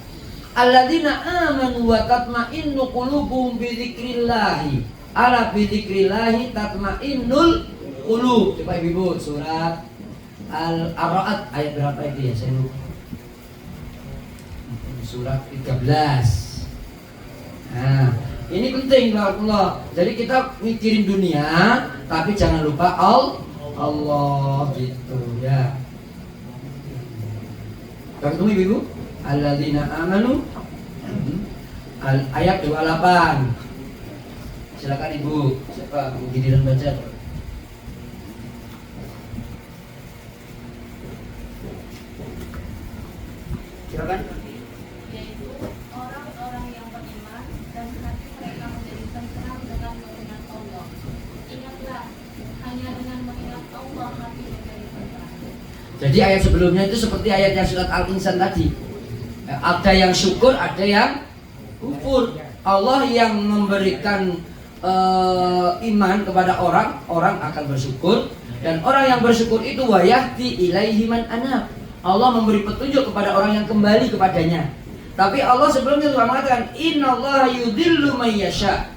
alladzina amanu wa tatma'innu qulubuhum bi dzikrillah. Ala bi dzikrillah tatma'innul qulub. Coba Ibu, surat Ar-Ra'd ayat berapa itu ya? Saya lupa. Surat 13. Nah, ini penting Allah. Jadi kita mikirin dunia, tapi jangan lupa Allah gitu ya. Sudah ketemu Ibu? Alladzina amanu. Ayat 28. Silakan Ibu. Siapa Bu giliran baca? Silakan. Yaitu orang-orang yang beriman dan hati mereka menjadi tenteram dengan mengingat Allah. Ingatlah, hanya dengan mengingat Allah hati menjadi tenteram. Jadi ayat sebelumnya itu seperti ayat yang surat Al-Insan tadi. Ada yang syukur, ada yang kufur. Allah yang memberikan iman kepada orang, orang akan bersyukur, dan orang yang bersyukur itu wayahdi ilaihi man anab. Allah memberi petunjuk kepada orang yang kembali kepadanya. Tapi Allah sebelumnya telah mengatakan innallaha yudhillu may yasha.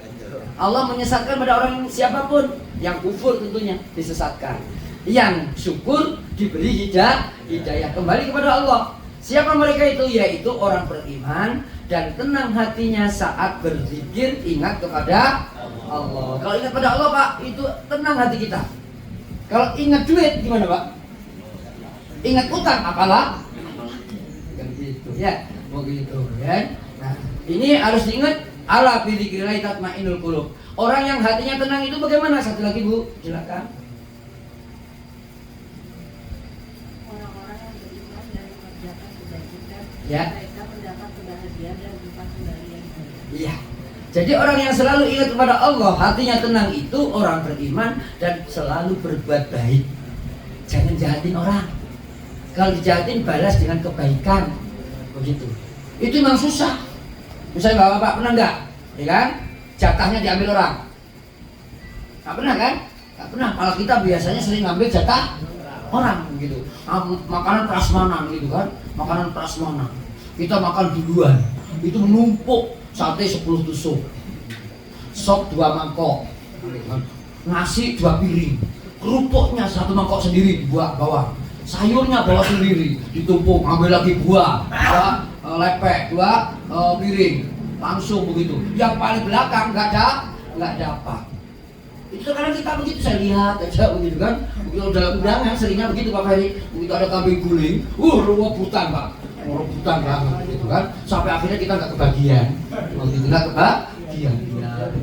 Allah menyesatkan pada orang siapapun. Yang kufur tentunya disesatkan. Yang syukur diberi hidayah kembali kepada Allah. Siapa mereka itu? Yaitu orang beriman dan tenang hatinya saat berzikir, ingat kepada Allah. Kalau ingat pada Allah Pak, itu tenang hati kita. Kalau ingat duit gimana Pak? Ingat utang apalah? Kan gitu ya, begitu ya. Nah, ini harus diingat ala bi dzikrillah tatma'innul qulub. Orang yang hatinya tenang itu bagaimana? Satu lagi Bu, silakan. Orang-orang yang beriman dan mengerjakan kebajikan, Ya. mereka mendapat kebahagiaan dan tempat kembali yang baik. Iya. Jadi orang yang selalu ingat kepada Allah, hatinya tenang itu orang beriman dan selalu berbuat baik. Jangan jahatin orang. Kalau dijahatin balas dengan kebaikan. Begitu. Itu memang susah. Misalnya Bapak pernah enggak? Ya kan? Jatahnya diambil orang. Enggak pernah kan? Enggak pernah. Kalau kita biasanya sering ngambil jatah orang gitu. Makanan prasmanan gitu kan. Makanan prasmanan. Kita makan duluan. Itu menumpuk. Sate 10 tusuk, sop 2 mangkok, nasi 2 piring, kerupuknya 1 mangkok sendiri dibuat bawah, sayurnya bawa sendiri, ditumpuk, ambil lagi buah, lepek 2 piring, langsung begitu. Yang paling belakang nggak dapat. Itu kadang kita begitu, saya lihat aja begitu kan, begitu dalam undangan seringnya begitu Pak Ferry, begitu ada kambing guling, rebutan Pak. Rebutan banget gitu kan, sampai akhirnya kita nggak kebagian, begitu nggak kebagian,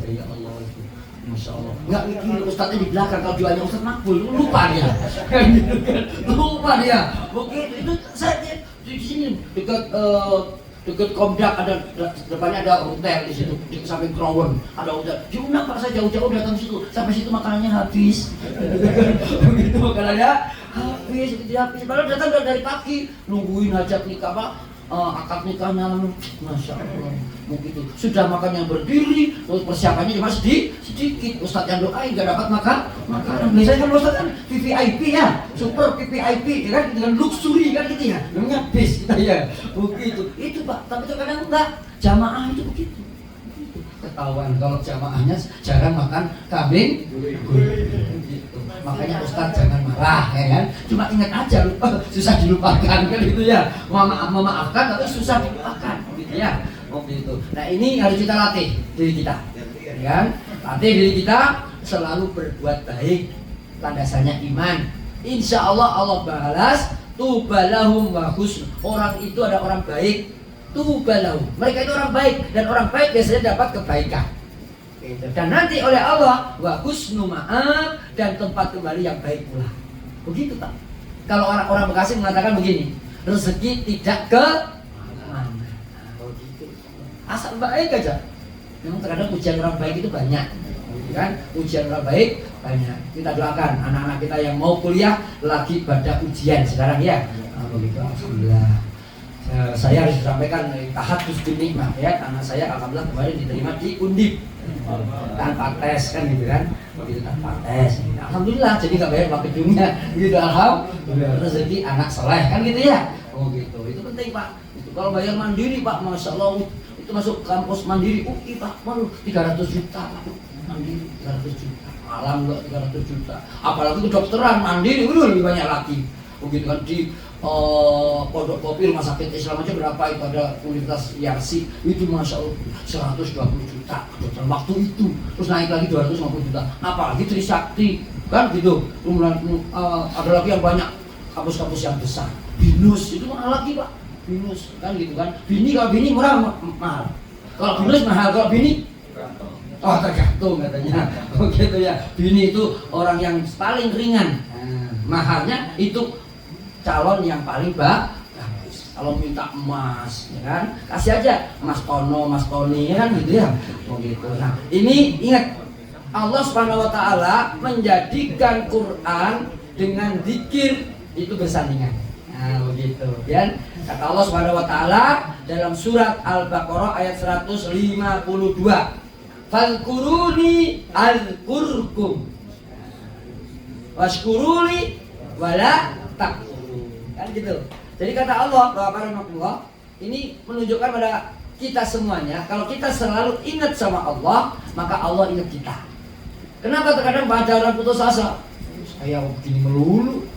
ya Allah itu, masya Allah, nggak mikir ustadznya di belakang, kalau jualnya ustadz makbul, lupa dia, lupa dia, begitu itu saya di sini dekat Komdak ada depannya ada hotel di situ di samping Krowon ada hotel, diundang Pak saya jauh-jauh datang situ, sampai situ makanannya habis, begitu makanannya habis, baru datang dari pagi nungguin hajat nikah Pak, akad nikahnya, masya Allah, begitu sudah makan yang berdiri, terus persiapannya cuma sedikit, ustadz yang doain nggak dapat makanan. Biasanya kan ustadz kan VVIP ya, super VVIP ya kan, dengan luxury kan gitu ya, namanya bis kita ya, begitu. Itu Pak, tapi kadang enggak, jamaah itu begitu. Ketahuan kalau jamaahnya jarang makan kambing gitu. Makanya Ustadz jangan marah ya kan, cuma ingat aja, lupa, susah dilupakan kan gitu ya, memaafkan tapi susah dilupakan gitu ya, gitu. Nah ini harus kita latih diri kita ya kan, latih diri kita selalu berbuat baik, landasannya iman. Insya Allah Allah balas tubalahum wa husn. Orang itu ada orang baik, tubalahum, mereka itu orang baik, dan orang baik biasanya dapat kebaikan gitu. Dan nanti oleh Allah wa husnu ma'ab, dan tempat kembali yang baik pula. Begitu Pak. Kalau orang-orang Bekasi mengatakan begini, rezeki tidak ke mana. Begitu. Asal baik aja. Memang terkadang ujian orang baik itu banyak, kan? Ujian orang baik banyak. Kita doakan anak-anak kita yang mau kuliah lagi pada ujian sekarang ya. Begitu, alhamdulillah. Saya harus sampaikan tahadus bin nikmah ya, anak saya alhamdulillah kemarin diterima di Undip tanpa tes kan gitu kan, begitu tanpa tes, alhamdulillah, jadi nggak bayar uang gedungnya gitu, alhamdulillah, rezeki anak soleh kan gitu ya. Oh gitu, itu penting Pak. Itu kalau bayar mandiri Pak, masya Allah, itu masuk kampus mandiri UI Pak, waduh 300 juta Pak, mandiri 300 juta, malam juga 300 juta, apalagi kedokteran mandiri, waduh lebih banyak lagi. Begitu kan di Pondok Kopi Rumah Sakit Islam aja berapa itu, ada Universitas Yarsi itu masya Allah 120 juta kedokteran waktu itu, terus naik lagi 250 juta, apalagi Trisakti kan gitu. Kemudian ada lagi yang banyak kampus-kampus yang besar, BINUS itu mana lagi Pak, binus kan gitu kan. Bini kalau bini murah mahal. Kalau binus mahal, kalau bini oh tergantung katanya. Oh gitu ya. Bini itu orang yang paling ringan. Mahalnya itu calon yang paling bagus. Kalau minta emas, ya kan, kasih aja Mas Tono, Mas Tony, ya kan gitu ya. Oh gitu. Nah, ini ingat Allah Subhanahu wa taala menjadikan Quran dengan zikir itu bersandingan. Nah, begitu. Ya. Kata Allah Subhanahu wa taala dalam surat Al-Baqarah ayat 152. Fadhkuruni azkurkum washkuruli wala takfurun. Kan gitu. Jadi kata Allah, Bapak ini menunjukkan pada kita semuanya, kalau kita selalu ingat sama Allah, maka Allah ingat kita. Kenapa terkadang baca orang putus asa? Saya begini melulu,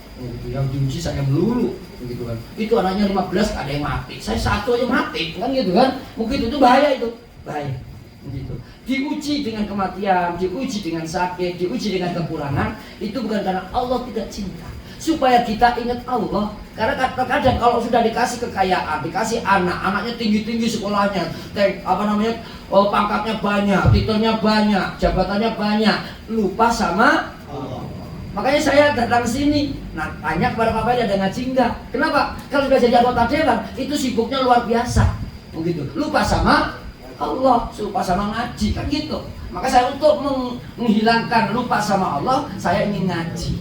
yang diuji saya melulu, gitu kan. Itu anaknya 15 ada yang mati, saya satu aja mati, kan gitu kan. Mungkin itu bahaya itu, bahaya. Gitu. Diuji dengan kematian, diuji dengan sakit, diuji dengan kekurangan, itu bukan karena Allah tidak cinta, supaya kita ingat Allah. Karena kadang kalau sudah dikasih kekayaan, dikasih anaknya tinggi-tinggi sekolahnya, pangkatnya banyak, titelnya banyak, jabatannya banyak, lupa sama Allah. Makanya saya datang sini, nah tanya kepada Bapak ada ngaji enggak? Kenapa? Kalau sudah jadi anggota dewan, itu sibuknya luar biasa, begitu, lupa sama Allah, lupa sama ngaji, kan gitu. Maka saya untuk menghilangkan lupa sama Allah, saya ingin ngaji.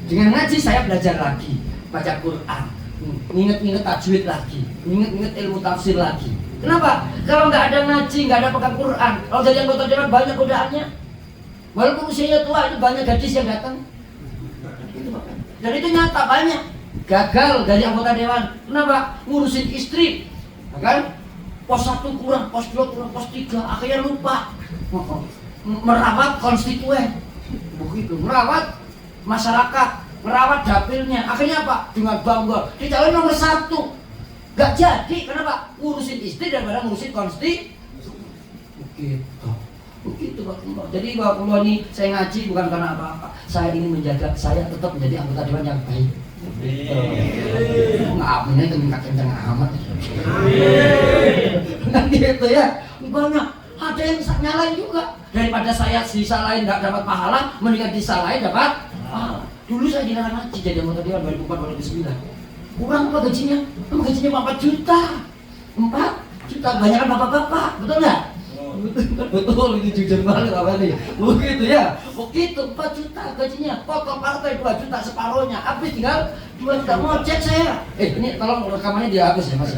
Dengan ngaji saya belajar lagi, baca Quran, inget-inget tajwid lagi, inget-inget ilmu tafsir lagi. Kenapa? Kalau nggak ada ngaji, nggak ada pegang Quran, kalau jadi anggota dewan banyak godaannya. Walaupun usianya tua, itu banyak gadis yang datang. Dan itu nyata banyak gagal dari anggota dewan. Kenapa? Ngurusin istri, kan? Pos 1 kurang, pos 2 kurang, pos 3, akhirnya lupa merawat konstituen, begitu, merawat masyarakat, merawat dapilnya. Akhirnya apa? Dengan bangga dicalon nomor 1, gak jadi. Kenapa? Ngurusin istri daripada ngurusin konstituen. Begitu Pak Kumba. Jadi Pak Kumba ini saya ngaji bukan karena apa-apa. Saya ingin menjaga saya tetap menjadi anggota dewan yang baik. Ngapainnya kencang amat. Kan gitu ya. Banyak ada yang nyalain juga. Daripada saya disalahin nggak dapat pahala, mendingan disalahin dapat pahala. Dulu saya dilarang ngaji jadi anggota dewan 2004 2009. Kurang apa gajinya? Gajinya 4 juta. 4 juta, banyak kan bapak-bapak, betul nggak? Betul, ini jujur banget apa nih? Begitu ya, begitu 4 juta gajinya, pokok partai 2 juta separohnya, habis tinggal 2 juta. Mau cek saya, ini tolong rekamannya dihapus ya mas.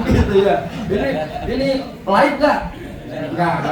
Begitu ya, ini live nggak? Enggak.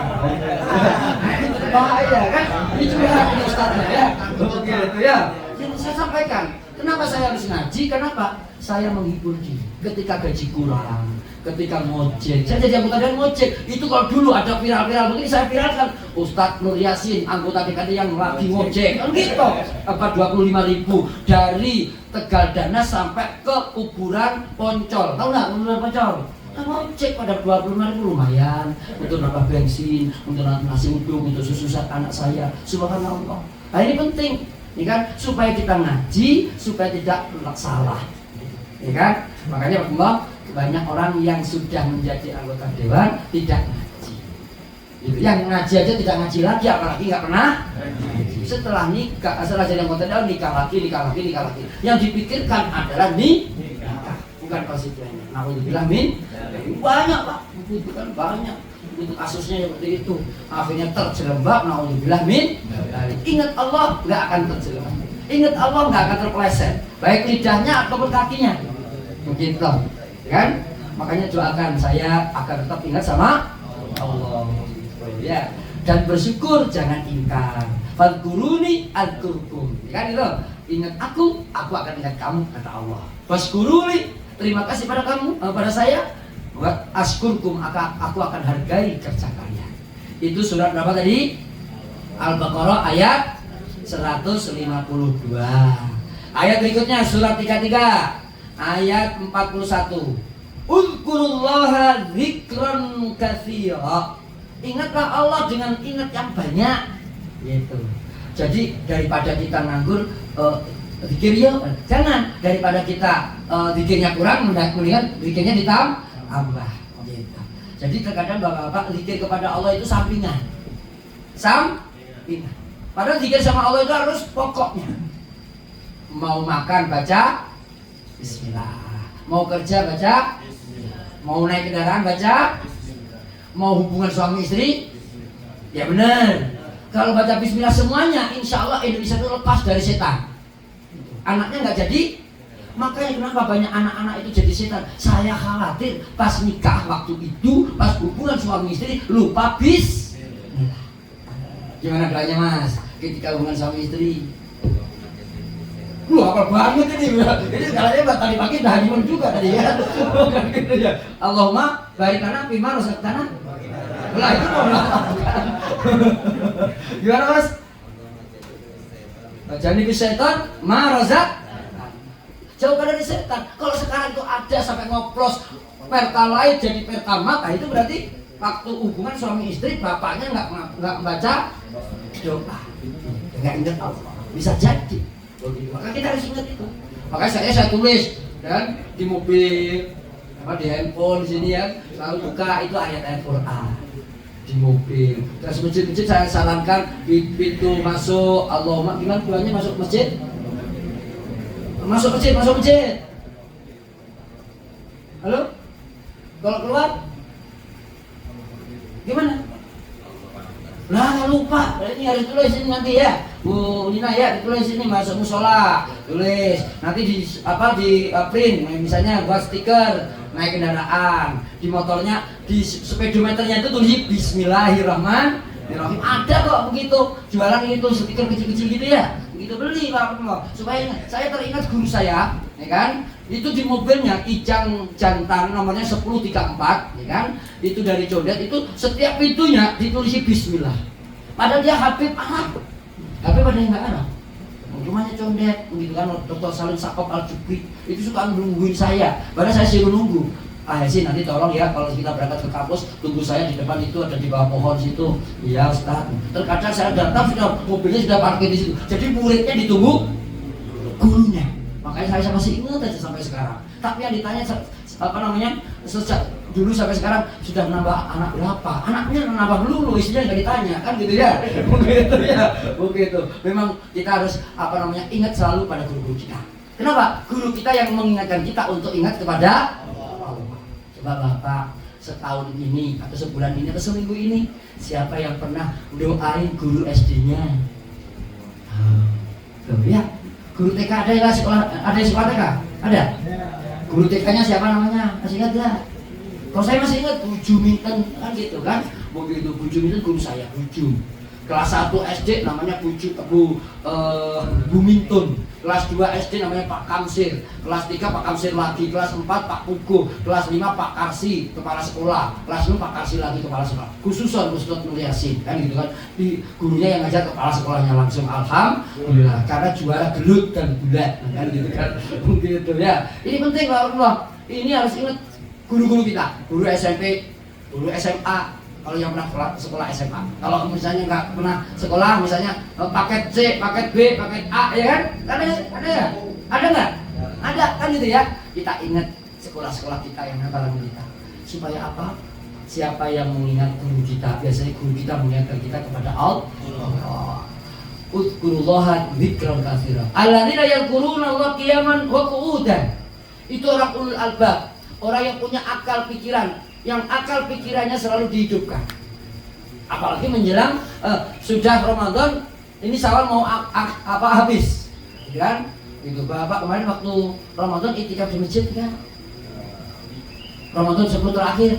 Bahaya kan? Ini curhat ini ustadznya ya. Begitu ya. Yang saya sampaikan, kenapa saya harus ngaji? Kenapa? Saya menghibur diri. Ketika gaji kurang, ketika ngojek, saya jadi anggota dewan ngojek. Itu kalau dulu ada viral-viral begini saya viralkan. Ustadz Nur Yasin, anggota DKD yang lagi ngojek, kan gitu. Apa 25.000 dari Tegaldana sampai ke kuburan Poncol. Tahu nggak kuburan Poncol? Nah, ngojek pada 25.000 lumayan untuk nambah bensin, untuk nasi uduk, untuk susu anak saya. Subhanallah. Nah ini penting, ya kan? Supaya kita ngaji, supaya tidak salah. Ya kan? Makanya Pak, banyak orang yang sudah menjadi anggota dewan tidak ngaji. Yang ngaji aja tidak ngaji lagi, apalagi nggak pernah ngaji. Setelah nikah, setelah jadi anggota dewan nikah lagi. Yang dipikirkan adalah nikah, bukan konstituennya. Nah, untuk bilang banyak Pak, itu kan banyak. Itu kasusnya seperti itu. Akhirnya terjerembab. Nah, untuk bilang ingat Allah nggak akan terjerembab. Ingat Allah nggak akan terpeleset, baik lidahnya ataupun kakinya. Begitu, kan? Makanya doakan saya agar tetap ingat sama Allah. Ya, dan bersyukur jangan ingkar. Fadhkuruni azkurkum. Kan itu. Ingat aku akan ingat kamu kata Allah. Washkuruni, terima kasih pada kamu, pada saya. Buat askurkum, aku akan hargai kerja kalian. Itu surat berapa tadi? Al-Baqarah ayat 152. Ayat berikutnya surat 33 ayat 41. Uzkurullaha dzikran katsira. Ingatlah Allah dengan ingat yang banyak. Gitu. Jadi daripada kita nganggur, zikir yuk. Jangan, daripada kita zikirnya kurang, mendingan zikirnya ditambah gitu. Jadi terkadang bapak-bapak zikir kepada Allah itu sampingan. Padahal zikir sama Allah itu harus pokoknya. Mau makan baca bismillah, mau kerja baca, mau naik kendaraan baca, mau hubungan suami istri ya benar. Kalau baca bismillah semuanya, insya Allah Indonesia itu lepas dari setan. Anaknya nggak jadi. Makanya kenapa banyak anak-anak itu jadi setan? Saya khawatir pas nikah waktu itu, pas hubungan suami istri lupa bismillah. Gimana doanya Mas? Ketika hubungan suami istri. Lu apa banget ini? Ini segalanya tadi pagi dah honeymoon juga tadi ya. Bukan gitu ya. Allahumma barik lana fima razaqtana. Lah itu mau melakukan. Gimana Mas? Jadi ke setan, ma razaq. Jauhkan dari setan. Kalau sekarang itu ada sampai ngoplos pertalite jadi pertamax, itu berarti waktu hubungan suami istri bapaknya nggak membaca doa, nggak ingat Allah. Bisa jadi. Maka kita harus ingat itu. Makanya saya tulis dan di mobil, di handphone di sini ya, selalu buka itu ayat-ayat Quran di mobil. Terus masjid-masjid saya sarankan di pintu masuk Allahumma, gimana doanya masuk masjid? Masuk masjid. Halo? Kalau keluar gimana? Lah lupa, ini harus tulis ini nanti ya, Bu Nina ya, ditulis ini masuk musola, tulis. Nanti di print, misalnya buat stiker naik kendaraan, di motornya, di speedometernya itu tulis Bismillahirrahmanirrahim. Ada kok begitu, jualan itu stiker kecil-kecil gitu ya, begitu beli Pak, supaya saya teringat guru saya, ya kan? Itu di mobilnya Ijang Jantan nomornya 1034, ya kan? Itu dari Condet, itu setiap pintunya ditulis Bismillah. Padahal dia Habib Ahmad. Habib ada yang nggak ada. Rumahnya Condet, begitu kan? Dr. Salim Sakop Al-Jubri itu suka nungguin saya. Padahal saya suruh nunggu. Sih nanti tolong ya kalau kita berangkat ke kampus tunggu saya di depan itu, ada di bawah pohon situ. Iya Ustaz. Terkadang saya datang sudah mobilnya sudah parkir di situ. Jadi muridnya ditunggu gurunya. Makanya saya masih ingat aja sampai sekarang. Tapi yang ditanya sejak dulu sampai sekarang sudah menambah anak berapa? Anaknya menambah melulu, istrinya nggak ditanya kan gitu ya. Begitu. Memang kita harus ingat selalu pada guru-guru kita. Kenapa? Guru kita yang mengingatkan kita untuk ingat kepada Allah. Coba Bapak setahun ini atau sebulan ini atau seminggu ini siapa yang pernah doain guru SD-nya? Ya. Guru TK ada yang sekolah TK? Ada? Guru TK-nya siapa namanya? Masih ingat gak? Kalau saya masih ingat Bu Juminten kan gitu kan? Begitu Bu Juminten guru saya, Bu Jum. Kelas 1 SD namanya Bu Mintun. Kelas 2 SD namanya Pak Kamsir. Kelas 3 Pak Kamsir lagi. Kelas 4 Pak Pugo. Kelas 5 Pak Karsi, kepala sekolah. Kelas 6 Pak Karsi lagi, kepala sekolah. Khususon Ustaz Nur Yasin kan gitu kan. Di gurunya yang ngajar kepala sekolahnya langsung, alhamdulillah. Karena juara gelut dan bulat kan gitu kan. Begitu ya. Ini penting Allah. Ini harus ingat guru-guru kita, guru SMP, guru SMA. Kalau yang pernah sekolah SMA, kalau misalnya nggak pernah sekolah, misalnya paket C, paket B, paket A, ya kan? Ada ya? Ada nggak? Ada kan gitu ya? Kita ingat sekolah-sekolah kita yang hafalan kita. Supaya apa? Siapa yang mengingat guru kita? Biasanya guru kita mengingatkan kita kepada Allah. Uzkurullaha dzikran katsiran. Alladzina yadhkuruna Allah qiyaman wa qu'udan. Itu orang ulul albab, orang yang punya akal pikiran, yang akal pikirannya selalu dihidupkan. Apalagi menjelang sudah Ramadan, ini Syawal mau habis, kan? Itu Bapak kemarin waktu Ramadan itikaf di masjid kan? Ramadan 10 terakhir,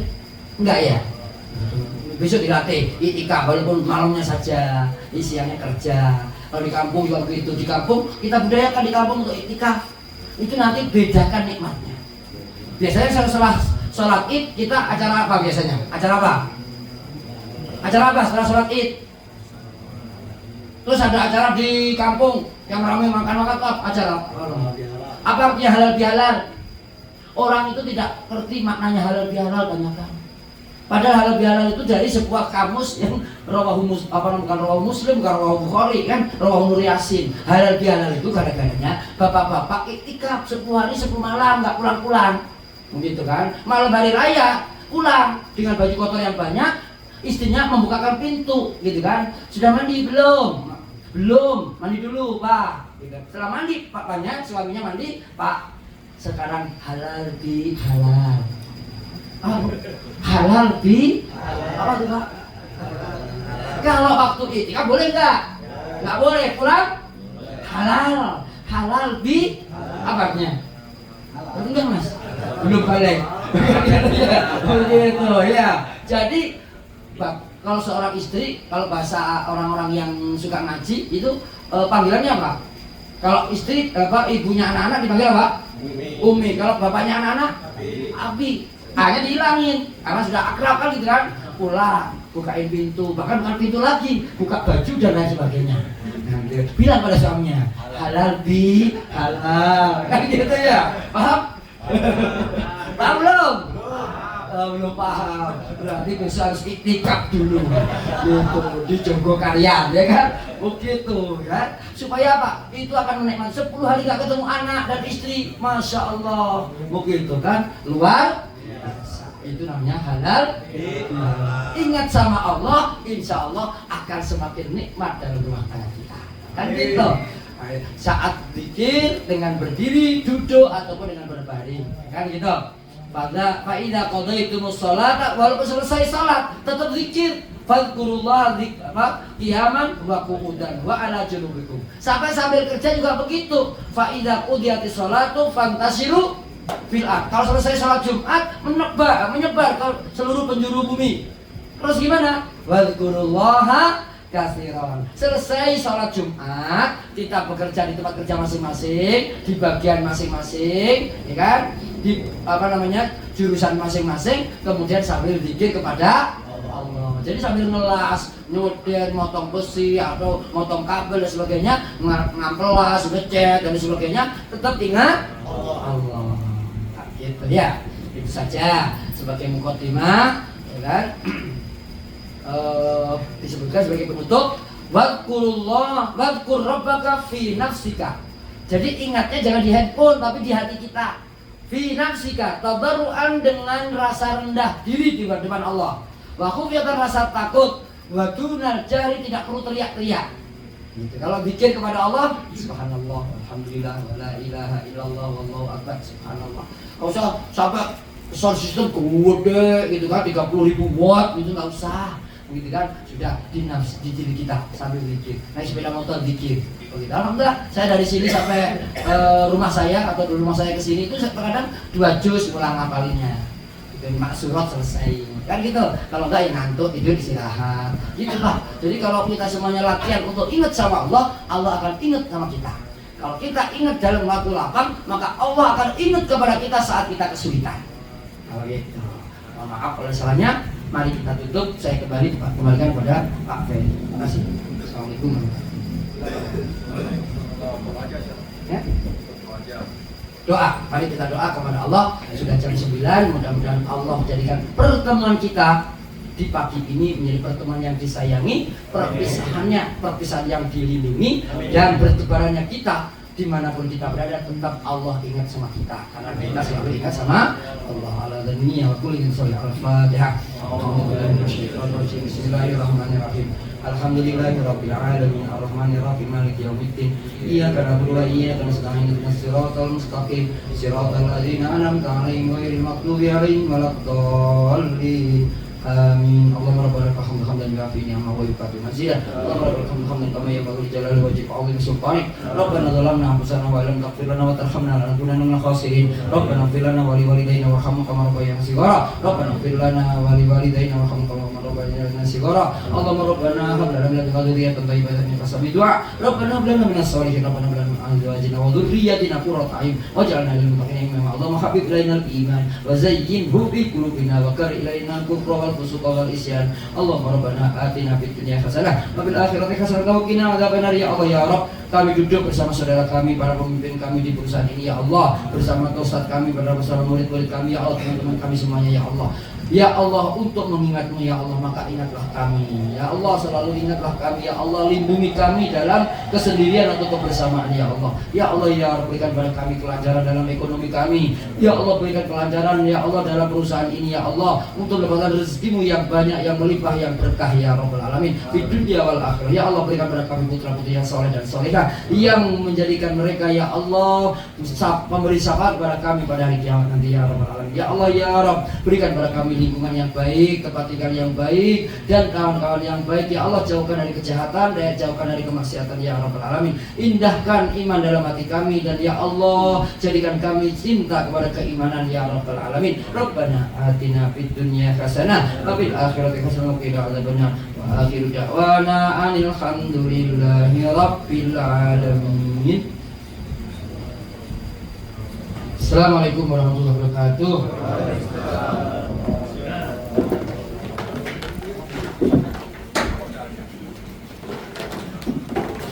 enggak ya? Besok dilatih itikaf walaupun malamnya saja, siangnya kerja. Kalau di kampung juga begitu, di kampung kita budayakan di kampung untuk itikaf. Itu nanti bedakan nikmatnya. Biasanya setelah sholat id kita acara apa biasanya? Acara apa? Acara apa setelah sholat id? Terus ada acara di kampung yang ramai makan-makan apa? Acara apa artinya halal bihalal? Orang itu tidak ngerti maknanya halal bihalal, tanyakan. Padahal halal bihalal itu dari sebuah kamus yang bukan rawahu Muslim, bukan rawahu Bukhari kan, rawahu Nur Yasin. Halal bihalal itu gara-garanya bapak-bapak iktikaf 10 hari 10 malam nggak pulang-pulang, begitu kan. Malam hari raya pulang dengan baju kotor yang banyak, istrinya membukakan pintu, gitu kan. Sudah mandi belum? Belum, mandi dulu pak. Setelah mandi, papanya, suaminya mandi, pak. Sekarang halal bi halal. Halal bi apa tuh pak? Kalau waktu itikaf boleh nggak? Nggak boleh pulang. Halal bi apa artinya? Enggak mas? Belum balik. Begitu ya. Jadi kalau seorang istri, kalau bahasa orang-orang yang suka ngaji itu panggilannya apa? Kalau istri ibunya anak-anak dipanggil apa? Umi. Kalau bapaknya anak-anak? Abi. Hanya dihilangin karena sudah akrab kan gitu kan. Pulang, bukain pintu, bahkan bukan pintu lagi, buka baju dan lain sebagainya. Bilang pada suaminya, halal bi halal. Kan gitu ya. Paham? Paham belum? Belum paham. Berarti bisa harus iktikaf dulu. Gitu, di Jogokarian ya kan? Begitu kan? Supaya apa? Itu akan menikmati 10 hari gak ketemu anak dan istri. Masya Allah. Begitu kan? Luar itu namanya halal. Ingat sama Allah, insya Allah akan semakin nikmat dalam rumah tangga kita. Kan gitu. Saat zikir dengan berdiri, duduk ataupun dengan berbaring, kan gitu. Pada faida qadaitumus shalat, walaupun selesai salat tetap zikir. Fadhkurullah qiyaman wa qu'udan wa ala junubikum. Sambil kerja juga begitu. Faida qudiyatis shalatu fantasiru fil ard. Kalau selesai sholat Jumat menyebar ke seluruh penjuru bumi. Terus gimana? Wadhkurullaha katsiran. Selesai sholat Jumat, kita bekerja di tempat kerja masing-masing, di bagian masing-masing, ya kan? Di jurusan masing-masing, kemudian sambil zikir kepada Allah. Jadi sambil ngelas, nyudir, motong besi atau motong kabel dan sebagainya, ngampelas, ngecat dan sebagainya, tetap ingat Allah. Gitu ya, itu saja sebagai mukadimah, ya kan? Disebutkan sebagai penutup, wadhkur rabbaka fi nafsika. Jadi ingatnya jangan di handphone tapi di hati kita. Fi nafsika, tadarruan dengan rasa rendah diri di depan Allah. Wa khufyatan rasa takut, wa dunal jahri tidak perlu teriak-teriak. Gitu. Kalau zikir kepada Allah, subhanallah, alhamdulillah, la ilaha illallah, wallahu akbar, subhanallah. Enggak usah sampai sound system gede gitu kan, 30.000 watt gitu, enggak usah. Begitu kan, sudah di diri kita sambil zikir. Naik sepeda motor zikir. Begitu. Alhamdulillah, saya dari sini sampai rumah saya atau dari rumah saya ke sini itu kadang 2 juz ulang ngapalinnya. Gitu, 5 surat selesai. Kan gitu. Kalau enggak ya ngantuk, tidur, istirahat. Gitu lah. Jadi kalau kita semuanya latihan untuk ingat sama Allah, Allah akan ingat sama kita. Kalau kita ingat dalam waktu lapang, maka Allah akan ingat kepada kita saat kita kesulitan. Kalau gitu. Maaf kalau salahnya. Mari kita tutup. Saya kembalikan kepada Pak Ferry. Terima kasih. Assalamualaikum. Ya? Doa. Mari kita doa kepada Allah. Sudah jam 9. Mudah-mudahan Allah jadikan pertemuan kita di pagi ini menjadi pertemuan yang disayangi, perpisahan yang dilindungi, dan bertebarannya kita dimanapun kita berada tetap Allah ingat sama kita karena kita selalu ingat sama Allah. Ala-dhaniyya wa kulli insani al-Fatihah. Bismillahirrahmanirrahim. Alhamdulillahirabbil alamin arrahmanir rahim maliki yaumiddin. Iyyaka na'budu wa iyyaka nasta'in ihdinas siratal mustaqim siratal ladzina an'amta 'alaihim ghairil maghdubi 'alaihim waladdallin. Amin. Allahumma rabbana lakal hamdu hamdan yu'afi ni'amahu wa yukafi mazidah. Allahumma lakal hamdu hamdan kama yanbaghi li jalali wajhika wa 'azimi sultanik. Rabbana zalamna anfusana wa lam taghfir lana wa tarhamna lanakunanna minal khasirin. Rabbana ighfir lana wa li walidayna warhamhum kama rabbayana shighara. Rabbana ighfir lana wa li walidayna warhamhum kama rabbayana shighara. Allahumma rabbana hab lana min ladunka dzurriyyatan thayyibatan innaka du'a. Rabbana hab lana minas shalihin. Rabbana hab lana min azwajina wa dhurriyyatina qurrata a'yun waj'alna lil muttaqina imama. Allahumma habib ilaina al-iman wa zayyinhu fi qulubina wa kari ilaina al-kufra fusuq wal isyan. Allahumma rabbana atina fid dunya hasanah wa fil akhirati hasanah wa qina adzabannar ya Allah ya Rabb. Kami duduk bersama saudara kami, para pemimpin kami di perusahaan ini ya Allah, bersama ustaz kami, bersama murid-murid kami ya Allah, teman-teman kami semuanya ya Allah. Ya Allah, untuk mengingat-Mu ya Allah, maka ingatlah kami. Ya Allah, selalu ingatlah kami. Ya Allah, lindungi kami dalam kesendirian atau kebersamaan ya Allah. Ya Allah, ya Allah, berikan pada kami kelancaran dalam ekonomi kami. Ya Allah, berikan kelancaran ya Allah dalam perusahaan ini ya Allah, untuk mendapatkan rezeki-Mu yang banyak, yang melimpah, yang berkah ya Rabbal Alamin di dunia wal akhirah. Ya Allah, berikan pada kami putra-putri yang soleh dan solehah yang menjadikan mereka ya Allah pemberi syafaat kepada kami pada hari kiamat nanti ya Rabbal Alamin. Ya Allah, ya Rabb, berikan pada kami lingkungan yang baik, tempat tinggal yang baik, dan kawan-kawan yang baik ya Allah. Jauhkan dari kejahatan dan jauhkan dari kemaksiatan ya Rabbal Alamin. Indahkan iman dalam hati kami, dan ya Allah, jadikan kami cinta kepada keimanan ya Rabbal Alamin. Rabbana atina fid dunya hasanah wa fil akhirati hasanah wa qina adzabannar. Wa akhiru da'wana anil hamdulillahi rabbil alamin. Assalamualaikum warahmatullahi wabarakatuh.